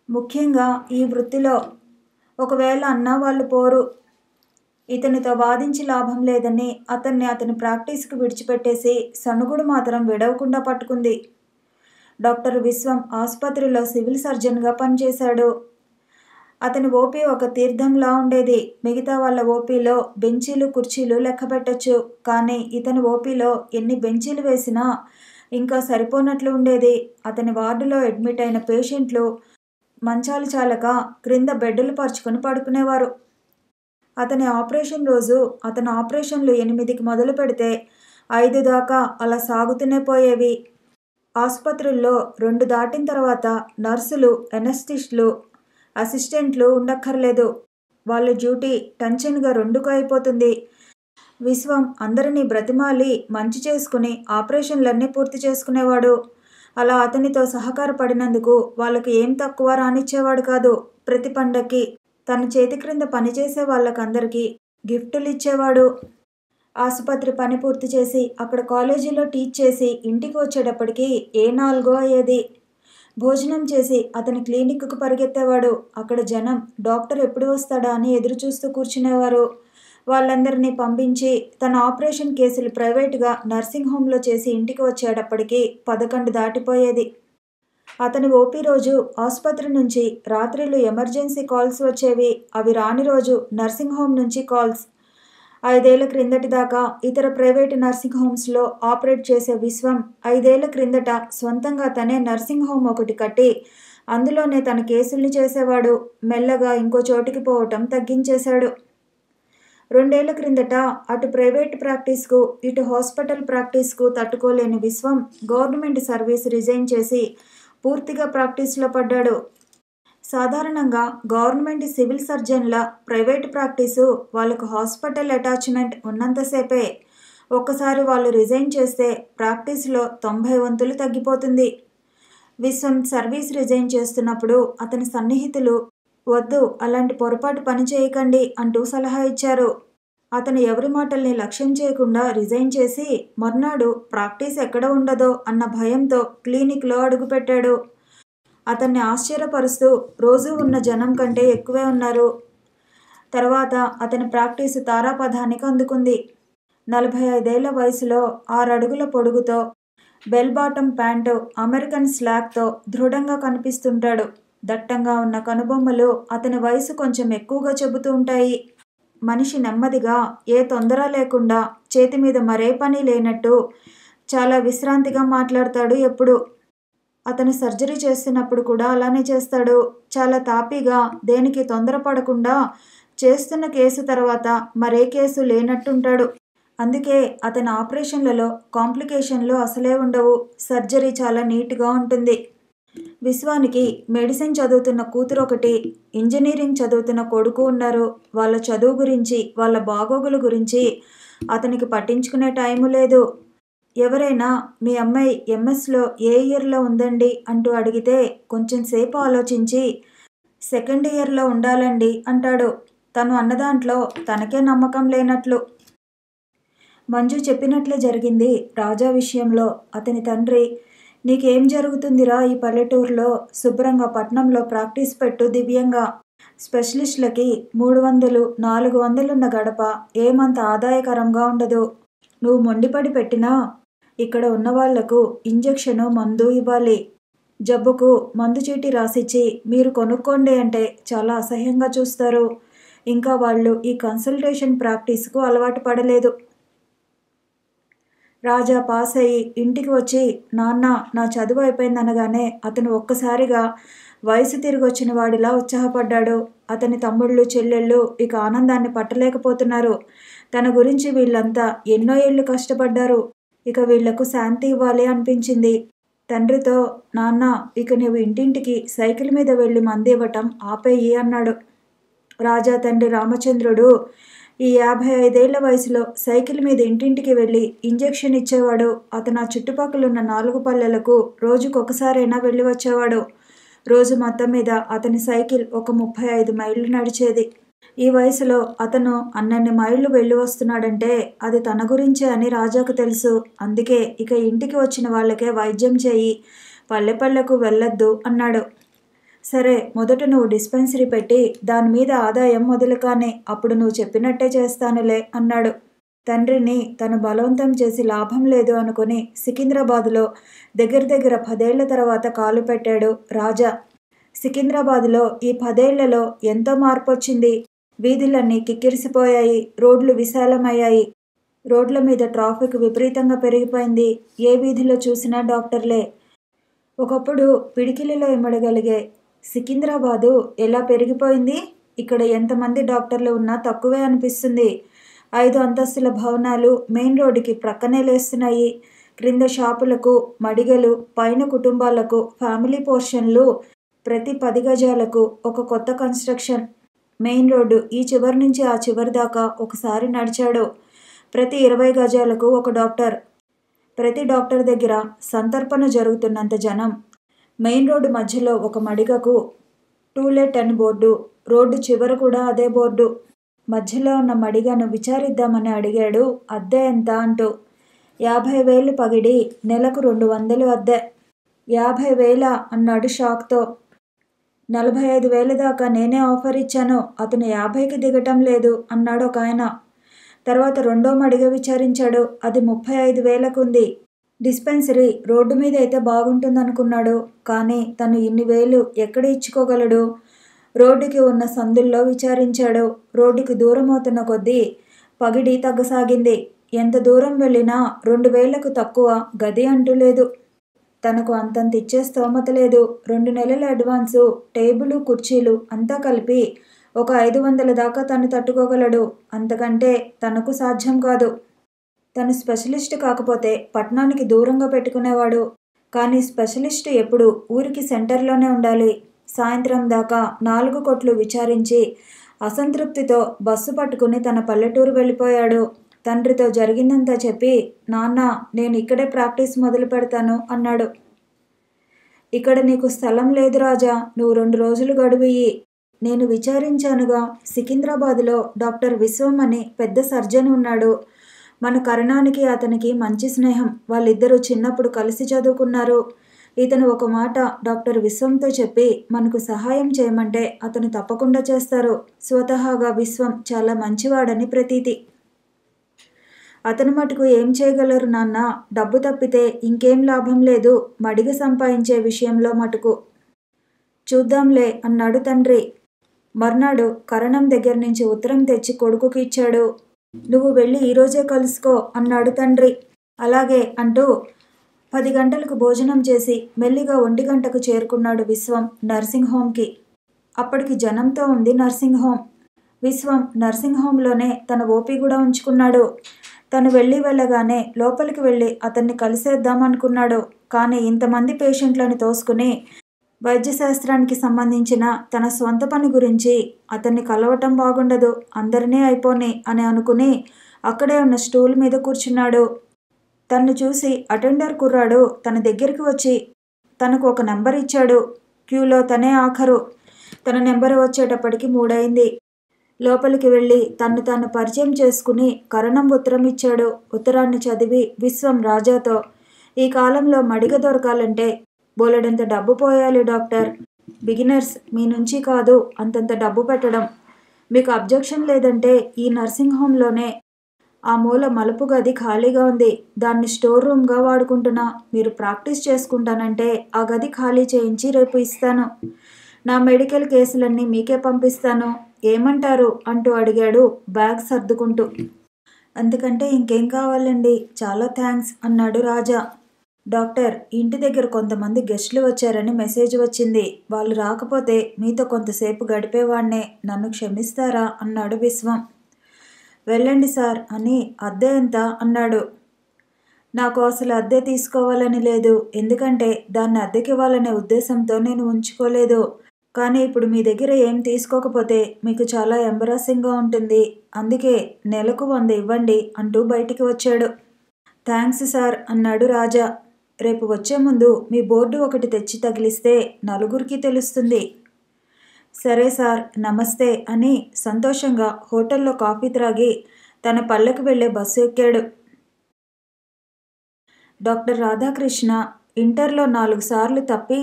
ముఖ్యంగా ఈ వృత్తిలో. ఒకవేళ అన్నా వాళ్ళు పోరు. ఇతనితో వాదించి లాభం లేదని అతని ప్రాక్టీస్కు విడిచిపెట్టేసి సణుగుడు మాత్రం విడవకుండా పట్టుకుంది. డాక్టర్ విశ్వం ఆసుపత్రిలో సివిల్ సర్జన్గా పనిచేశాడు. అతని ఓపీ ఒక తీర్థంలా ఉండేది. మిగతా వాళ్ళ ఓపీలో బెంచీలు, కుర్చీలు లెక్క పెట్టొచ్చు. కానీ ఇతని ఓపీలో ఎన్ని బెంచీలు వేసినా ఇంకా సరిపోనట్లు ఉండేది. అతని వార్డులో అడ్మిట్ అయిన పేషెంట్లు మంచాలు చాలక క్రింద బెడ్డులు పరుచుకొని పడుకునేవారు. అతని ఆపరేషన్ రోజు అతను ఆపరేషన్లు 8కి మొదలు పెడితే 5 దాకా అలా సాగుతూనే పోయేవి. ఆసుపత్రుల్లో 2 దాటిన తర్వాత నర్సులు, ఎనస్థిస్టులు, అసిస్టెంట్లు ఉండక్కర్లేదు. వాళ్ళ డ్యూటీ టెన్షన్గా 2కు అయిపోతుంది. విశ్వం అందరినీ బ్రతిమాలి మంచి చేసుకుని ఆపరేషన్లన్నీ పూర్తి చేసుకునేవాడు. అలా అతనితో సహకారపడినందుకు వాళ్ళకి ఏం తక్కువ రానిచ్చేవాడు కాదు. ప్రతి పండక్కి తన చేతి క్రింద పనిచేసే వాళ్ళకందరికీ గిఫ్టులు ఇచ్చేవాడు. ఆసుపత్రి పని పూర్తి చేసి అక్కడ కాలేజీలో టీచ్ చేసి ఇంటికి వచ్చేటప్పటికి ఏ 4 అయ్యేది. భోజనం చేసి అతని క్లినిక్కు పరిగెత్తేవాడు. అక్కడ జనం డాక్టర్ ఎప్పుడు వస్తాడా అని ఎదురు చూస్తూ కూర్చునేవారు. వాళ్ళందరినీ పంపించి తన ఆపరేషన్ కేసులు ప్రైవేటుగా నర్సింగ్ హోంలో చేసి ఇంటికి వచ్చేటప్పటికి 11 దాటిపోయేది. అతని ఓపీ రోజు ఆసుపత్రి నుంచి రాత్రిళ్ళు ఎమర్జెన్సీ కాల్స్ వచ్చేవి. అవి రాని రోజు నర్సింగ్ హోం నుంచి కాల్స్. 5 ఏళ్ల క్రిందటి దాకా ఇతర ప్రైవేటు నర్సింగ్ హోమ్స్లో ఆపరేట్ చేసే విశ్వం 5 ఏళ్ల క్రిందట స్వంతంగా తనే నర్సింగ్ హోం ఒకటి కట్టి అందులోనే తన కేసుల్ని చేసేవాడు. మెల్లగా ఇంకో చోటికి పోవటం తగ్గించేశాడు. 2 ఏళ్ల క్రిందట అటు ప్రైవేట్ ప్రాక్టీస్కు ఇటు హాస్పిటల్ ప్రాక్టీస్కు తట్టుకోలేని విశ్వం గవర్నమెంట్ సర్వీస్ రిజైన్ చేసి పూర్తిగా ప్రాక్టీస్లో పడ్డాడు. సాధారణంగా గవర్నమెంట్ సివిల్ సర్జన్ల ప్రైవేట్ ప్రాక్టీసు వాళ్ళకు హాస్పిటల్ అటాచ్మెంట్ ఉన్నంతసేపే. ఒక్కసారి వాళ్ళు రిజైన్ చేస్తే ప్రాక్టీస్లో 90 వంతులు తగ్గిపోతుంది. విశ్వం సర్వీస్ రిజైన్ చేస్తున్నప్పుడు అతని సన్నిహితులు వద్దు, అలాంటి పొరపాటు పని చేయకండి అంటూ సలహా ఇచ్చారు. అతను ఎవరి మాటల్ని లక్ష్యం చేయకుండా రిజైన్ చేసి మర్నాడు ప్రాక్టీస్ ఎక్కడ ఉండదో అన్న భయంతో క్లినిక్లో అడుగుపెట్టాడు. అతన్ని ఆశ్చర్యపరుస్తూ రోజూ ఉన్న జనం కంటే ఎక్కువే ఉన్నారు. తర్వాత అతని ప్రాక్టీసు తారాపథానికి అందుకుంది. 45 ఏళ్ల వయసులో 6 అడుగుల పొడుగుతో బెల్ బాటమ్ ప్యాంటు, అమెరికన్ స్లాక్తో దృఢంగా కనిపిస్తుంటాడు. దట్టంగా ఉన్న కనుబొమ్మలు అతని వయసు కొంచెం ఎక్కువగా చెబుతూ ఉంటాయి. మనిషి నెమ్మదిగా ఏ తొందర లేకుండా చేతి మీద మరే పని లేనట్టు చాలా విశ్రాంతిగా మాట్లాడతాడు ఎప్పుడు. అతను సర్జరీ చేస్తున్నప్పుడు కూడా అలానే చేస్తాడు. చాలా తాపీగా దేనికి తొందరపడకుండా చేస్తున్న కేసు తర్వాత మరే కేసు లేనట్టుంటాడు. అందుకే అతని ఆపరేషన్లలో కాంప్లికేషన్లు అసలే ఉండవు. సర్జరీ చాలా నీట్గా ఉంటుంది. విశ్వానికి మెడిసిన్ చదువుతున్న కూతురు ఒకటి, ఇంజనీరింగ్ చదువుతున్న కొడుకు ఉన్నారు. వాళ్ళ చదువు గురించి వాళ్ళ బాగోగుల గురించి అతనికి పట్టించుకునే టైము లేదు. ఎవరైనా మీ అమ్మాయి ఎంఎస్లో ఏ ఇయర్లో ఉందండి అంటూ అడిగితే కొంచెం సేపు ఆలోచించి సెకండ్ ఇయర్లో ఉండాలండి అంటాడు. తను అన్నదాంట్లో తనకే నమ్మకం లేనట్లు. మంజు చెప్పినట్లే జరిగింది రాజా విషయంలో. అతని తండ్రి, నీకేం జరుగుతుందిరా ఈ పల్లెటూరులో, శుభ్రంగా పట్నంలో ప్రాక్టీస్ పెట్టు దివ్యంగా. స్పెషలిస్టులకి 300, 400 ఉన్న గడప ఏమంత ఆదాయకరంగా ఉండదు. నువ్వు మొండిపడి పెట్టినా ఇక్కడ ఉన్నవాళ్లకు ఇంజెక్షను, మందు ఇవ్వాలి. జబ్బుకు మందు చీటీ రాసిచ్చి మీరు కొనుక్కోండి అంటే చాలా అసహ్యంగా చూస్తారు. ఇంకా వాళ్ళు ఈ కన్సల్టేషన్ ప్రాక్టీస్కు అలవాటు పడలేదు. రాజా పాస్ అయ్యి ఇంటికి వచ్చి నాన్న నా చదువు అయిపోయిందనగానే అతను ఒక్కసారిగా వయసు తిరిగొచ్చిన వాడిలా ఉత్సాహపడ్డాడు. అతని తమ్ముళ్ళు, చెల్లెళ్ళు ఇక ఆనందాన్ని పట్టలేకపోతున్నారు. తన గురించి వీళ్ళంతా ఎన్నో ఏళ్ళు కష్టపడ్డారు. ఇక వీళ్లకు శాంతి ఇవ్వాలి అనిపించింది. తండ్రితో, నాన్న ఇక నువ్వు ఇంటింటికి సైకిల్ మీద వెళ్ళి మంది ఇవ్వటం ఆపేయి అన్నాడు. రాజా తండ్రి రామచంద్రుడు ఈ 55 ఏళ్ల వయసులో సైకిల్ మీద ఇంటింటికి వెళ్ళి ఇంజెక్షన్ ఇచ్చేవాడు. అతను ఆ చుట్టుపక్కలున్న 4 పల్లెలకు రోజుకొకసారైనా వెళ్ళి వచ్చేవాడు. రోజు మొత్తం మీద అతని సైకిల్ ఒక 35 మైళ్ళు నడిచేది. ఈ వయసులో అతను అన్నన్ని మైళ్ళు వెళ్ళి వస్తున్నాడంటే అది తన గురించే అని రాజాకు తెలుసు. అందుకే ఇక ఇంటికి వచ్చిన వాళ్ళకే వైద్యం చేయి, పల్లె పల్లెకు వెళ్ళొద్దు అన్నాడు. సరే, మొదట నువ్వు డిస్పెన్సరీ పెట్టి దాని మీద ఆదాయం మొదలు కానీ, అప్పుడు నువ్వు చెప్పినట్టే చేస్తానులే అన్నాడు. తండ్రిని తను బలవంతం చేసి లాభం లేదు అనుకుని సికింద్రాబాదులో దగ్గర 10 ఏళ్ల తర్వాత కాలు పెట్టాడు రాజా. సికింద్రాబాదులో ఈ 10 ఏళ్లలో ఎంతో మార్పు వచ్చింది. వీధులన్నీ కిక్కిరిసిపోయాయి. రోడ్లు విశాలమయ్యాయి. రోడ్ల మీద ట్రాఫిక్ విపరీతంగా పెరిగిపోయింది. ఏ వీధిలో చూసినా డాక్టర్లే. ఒకప్పుడు పిడికిలిలో ఇమ్మడగలిగే సికింద్రాబాదు ఎలా పెరిగిపోయింది. ఇక్కడ ఎంతమంది డాక్టర్లు ఉన్నా తక్కువే అనిపిస్తుంది. 5 అంతస్తుల భవనాలు మెయిన్ రోడ్డుకి ప్రక్కనే లేస్తున్నాయి. క్రింద షాపులకు మడిగలు, పైన కుటుంబాలకు ఫ్యామిలీ పోర్షన్లు, ప్రతి 10 గజాలకు ఒక కొత్త కన్స్ట్రక్షన్. మెయిన్ రోడ్డు ఈ చివరి నుంచి ఆ చివరి దాకా ఒకసారి నడిచాడు. ప్రతి 20 గజాలకు ఒక డాక్టర్. ప్రతి డాక్టర్ దగ్గర సంతర్పణ జరుగుతున్నంత జనం. మెయిన్ రోడ్డు మధ్యలో ఒక మడిగకు "టు లెట్" అని బోర్డు. రోడ్డు చివర కూడా అదే బోర్డు. మధ్యలో ఉన్న మడిగను విచారిద్దామని అడిగాడు అద్దె ఎంత అంటూ. 50,000 పగిడి, నెలకు 200 అద్దె. 50,000 అన్నాడు షాక్తో. 45,000 దాకా నేనే ఆఫర్ ఇచ్చాను, అతను 50కి దిగటం లేదు అన్నాడు ఒక ఆయన. తర్వాత రెండో మడిగ విచారించాడు. అది 35,000కు ఉంది. డిస్పెన్సరీ రోడ్డు మీద అయితే బాగుంటుందనుకున్నాడు. కానీ తను ఇన్ని వేలు ఎక్కడ ఇచ్చుకోగలడు? రోడ్డుకి ఉన్న సందుల్లో విచారించాడు. రోడ్డుకి దూరమవుతున్న కొద్దీ పగిడి తగ్గసాగింది. ఎంత దూరం వెళ్ళినా 2,000కు తక్కువ గది అంటూ లేదు. తనకు అంతంత ఇచ్చే స్తోమత లేదు. 2 నెలల అడ్వాన్సు, టేబులు, కుర్చీలు అంతా కలిపి ఒక 500 దాకా తను తట్టుకోగలడు. అంతకంటే తనకు సాధ్యం కాదు. తను స్పెషలిస్ట్ కాకపోతే పట్నానికి దూరంగా పెట్టుకునేవాడు. కానీ స్పెషలిస్ట్ ఎప్పుడు ఊరికి సెంటర్లోనే ఉండాలి. సాయంత్రం దాకా 4 కొట్లు విచారించి అసంతృప్తితో బస్సు పట్టుకుని తన పల్లెటూరు వెళ్ళిపోయాడు. తండ్రితో జరిగిందంతా చెప్పి, "నాన్న, నేను ఇక్కడే ప్రాక్టీస్ మొదలు పెడతాను" అన్నాడు. "ఇక్కడ నీకు స్థలం లేదు రాజా, నువ్వు 2 రోజులు గడువియ్యి. నేను విచారించానుగా, సికింద్రాబాదులో డాక్టర్ విశ్వం అని పెద్ద సర్జన్ ఉన్నాడు. మన కరణానికి అతనికి మంచి స్నేహం. వాళ్ళిద్దరూ చిన్నప్పుడు కలిసి చదువుకున్నారు. ఇతను ఒక మాట డాక్టర్ విశ్వంతో చెప్పి మనకు సహాయం చేయమంటే అతను తప్పకుండా చేస్తారు. స్వతహాగా విశ్వం చాలా మంచివాడని ప్రతీతి. అతను మటుకు ఏం చేయగలరు నాన్న? డబ్బు తప్పితే ఇంకేం లాభం లేదు మడిగ సంపాదించే విషయంలో మటుకు." "చూద్దాంలే" అన్నాడు తండ్రి. మర్నాడు కరణం దగ్గర నుంచి ఉత్తరం తెచ్చి కొడుకుకి ఇచ్చాడు. "నువ్వు వెళ్ళి ఈరోజే కలుసుకో" అన్నాడు తండ్రి. "అలాగే" అంటూ 10 గంటలకు భోజనం చేసి మెల్లిగా 1 గంటకు చేరుకున్నాడు విశ్వం నర్సింగ్ హోంకి. అప్పటికి జనంతో ఉంది నర్సింగ్ హోం. విశ్వం నర్సింగ్ హోంలోనే తన ఓపీ కూడా ఉంచుకున్నాడు. తను వెళ్ళగానే లోపలికి వెళ్ళి అతన్ని కలిసేద్దామనుకున్నాడు. కానీ ఇంతమంది పేషెంట్లను తోసుకుని వైద్యశాస్త్రానికి సంబంధించిన తన స్వంత పని గురించి అతన్ని కలవటం బాగుండదు, అందరినీ అయిపోని అని అనుకుని అక్కడే ఉన్న స్టూల్ మీద కూర్చున్నాడు. తన్ను చూసి అటెండర్ కుర్రాడు తన దగ్గరికి వచ్చి తనకు ఒక నెంబర్ ఇచ్చాడు. క్యూలో తనే ఆఖరు. తన నెంబరు వచ్చేటప్పటికి 3 అయింది. లోపలికి వెళ్ళి తన్ను తాను పరిచయం చేసుకుని కరణం ఉత్తరం ఇచ్చాడు. ఉత్తరాన్ని చదివి విశ్వం రాజాతో, "ఈ కాలంలో మడిగ దొరకాలంటే బోలెడంత డబ్బు పోయాలి డాక్టర్. బిగినర్స్ మీ నుంచి కాదు అంతంత డబ్బు పెట్టడం. మీకు అబ్జెక్షన్ లేదంటే ఈ నర్సింగ్ హోంలోనే ఆ మూల మలుపు గది ఖాళీగా ఉంది. దాన్ని స్టోర్ రూమ్గా వాడుకుంటున్నా. మీరు ప్రాక్టీస్ చేసుకుంటానంటే ఆ గది ఖాళీ చేయించి రేపు ఇస్తాను. నా మెడికల్ కేసులన్నీ మీకే పంపిస్తాను. ఏమంటారు?" అంటూ అడిగాడు బ్యాగ్ సర్దుకుంటూ. "అంతకంటే ఇంకేం కావాలండి, చాలా థ్యాంక్స్" అన్నాడు రాజా. "డాక్టర్, ఇంటి దగ్గర కొంతమంది గెస్టులు వచ్చారని మెసేజ్ వచ్చింది. వాళ్ళు రాకపోతే మీతో కొంతసేపు గడిపేవాణ్ణే. నన్ను క్షమిస్తారా?" అన్నాడు విశ్వం. "వెళ్ళండి సార్" అని. "అద్దె ఎంత?" అన్నాడు. "నాకు అసలు అద్దె తీసుకోవాలని లేదు. ఎందుకంటే దాన్ని అద్దెకివ్వాలనే ఉద్దేశంతో నేను ఉంచుకోలేదు. కానీ ఇప్పుడు మీ దగ్గర ఏం తీసుకోకపోతే మీకు చాలా ఎంబరాసింగ్గా ఉంటుంది. అందుకే నెలకు 100 ఇవ్వండి" అంటూ బయటికి వచ్చాడు. "థ్యాంక్స్ సార్" అన్నాడు రాజా. "రేపు వచ్చే ముందు మీ బోర్డు ఒకటి తెచ్చి తగిలిస్తే నలుగురికి తెలుస్తుంది." "సరే సార్, నమస్తే" అని సంతోషంగా హోటల్లో కాఫీ త్రాగి తన పల్లెకు వెళ్లే బస్సు ఎక్కాడు. డాక్టర్ రాధాకృష్ణ ఇంటర్లో 4 సార్లు తప్పి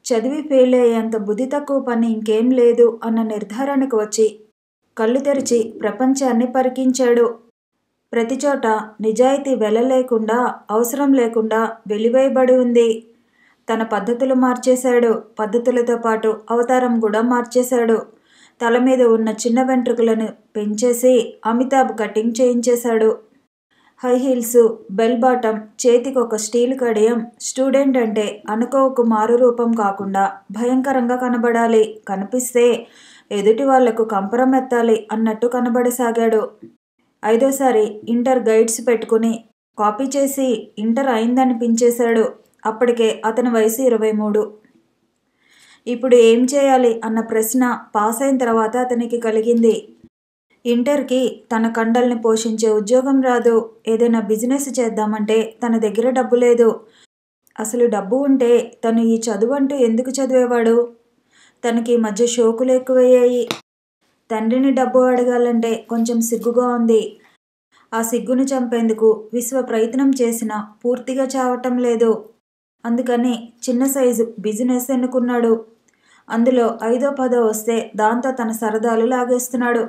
చదివి ఫెయిల్ అయ్యేంత బుద్ధి తక్కువ పని ఇంకేం లేదు అన్న నిర్ధారణకు వచ్చి కళ్ళు తెరిచి ప్రపంచాన్ని పరికించాడు. ప్రతిచోట నిజాయితీ వెలలేకుండా, అవసరం లేకుండా వెలివేయబడి ఉంది. తన పద్ధతులు మార్చేశాడు. పద్ధతులతో పాటు అవతారం కూడా మార్చేశాడు. తల మీద ఉన్న చిన్న వెంట్రుకలను పెంచేసి అమితాబ్ కటింగ్ చేయించేశాడు. హై హీల్స్, బెల్ బాటం, చేతికి ఒక స్టీల్ కడియం. స్టూడెంట్ అంటే అనుకోకు మారు రూపం కాకుండా భయంకరంగా కనబడాలి. కనిపిస్తే ఎదుటి వాళ్లకు కంపరం ఎత్తాలి అన్నట్టు కనబడసాగాడు. 5వ సారి ఇంటర్ గైడ్స్ పెట్టుకుని కాపీ చేసి ఇంటర్ అయిందనిపించేశాడు. అప్పటికే అతని వయసు 23. ఇప్పుడు ఏం చేయాలి అన్న ప్రశ్న పాస్ అయిన తర్వాత అతనికి కలిగింది. ఇంటర్కి తన కండల్ని పోషించే ఉద్యోగం రాదు. ఏదైనా బిజినెస్ చేద్దామంటే తన దగ్గర డబ్బు లేదు. అసలు డబ్బు ఉంటే తను ఈ చదువు అంటూ ఎందుకు చదివేవాడు? తనకి ఈ మధ్య షోకులు ఎక్కువయ్యాయి. తండ్రిని డబ్బు అడగాలంటే కొంచెం సిగ్గుగా ఉంది. ఆ సిగ్గును చంపేందుకు విశ్వ ప్రయత్నం చేసినా పూర్తిగా చావటం లేదు. అందుకని చిన్న సైజు బిజినెస్ ఎన్నుకున్నాడు. అందులో 5దో 10ో వస్తే దాంతో తన సరదాలు లాగేస్తున్నాడు.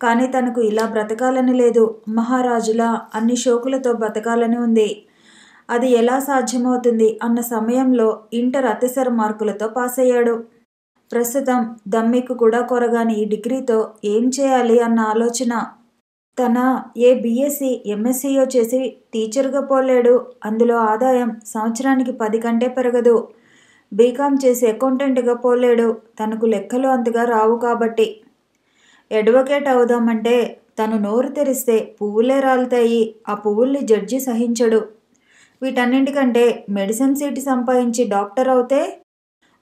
కానీ తనకు ఇలా బ్రతకాలని లేదు. మహారాజులా అన్ని షోకులతో బ్రతకాలని ఉంది. అది ఎలా సాధ్యమవుతుంది అన్న సమయంలో ఇంటర్ అతిసర మార్కులతో పాస్ అయ్యాడు. ప్రస్తుతం దమ్మిక్కు కూడా కొరగాని ఈ డిగ్రీతో ఏం చేయాలి అన్న ఆలోచన. తన ఏ బీఎస్సీ ఎంఎస్సీయో చేసి టీచర్గా పోలేడు. అందులో ఆదాయం సంవత్సరానికి 10 కంటే పెరగదు. బీకాం చేసి అకౌంటెంట్గా పోలేడు. తనకు లెక్కలు అంతగా రావు కాబట్టి. అడ్వకేట్ అవుదామంటే తను నోరు తెరిస్తే పువ్వులే రాలుతాయి. ఆ పువ్వుల్ని జడ్జి సహించడు. వీటన్నింటికంటే మెడిసిన్ సీటు సంపాదించి డాక్టర్ అవుతే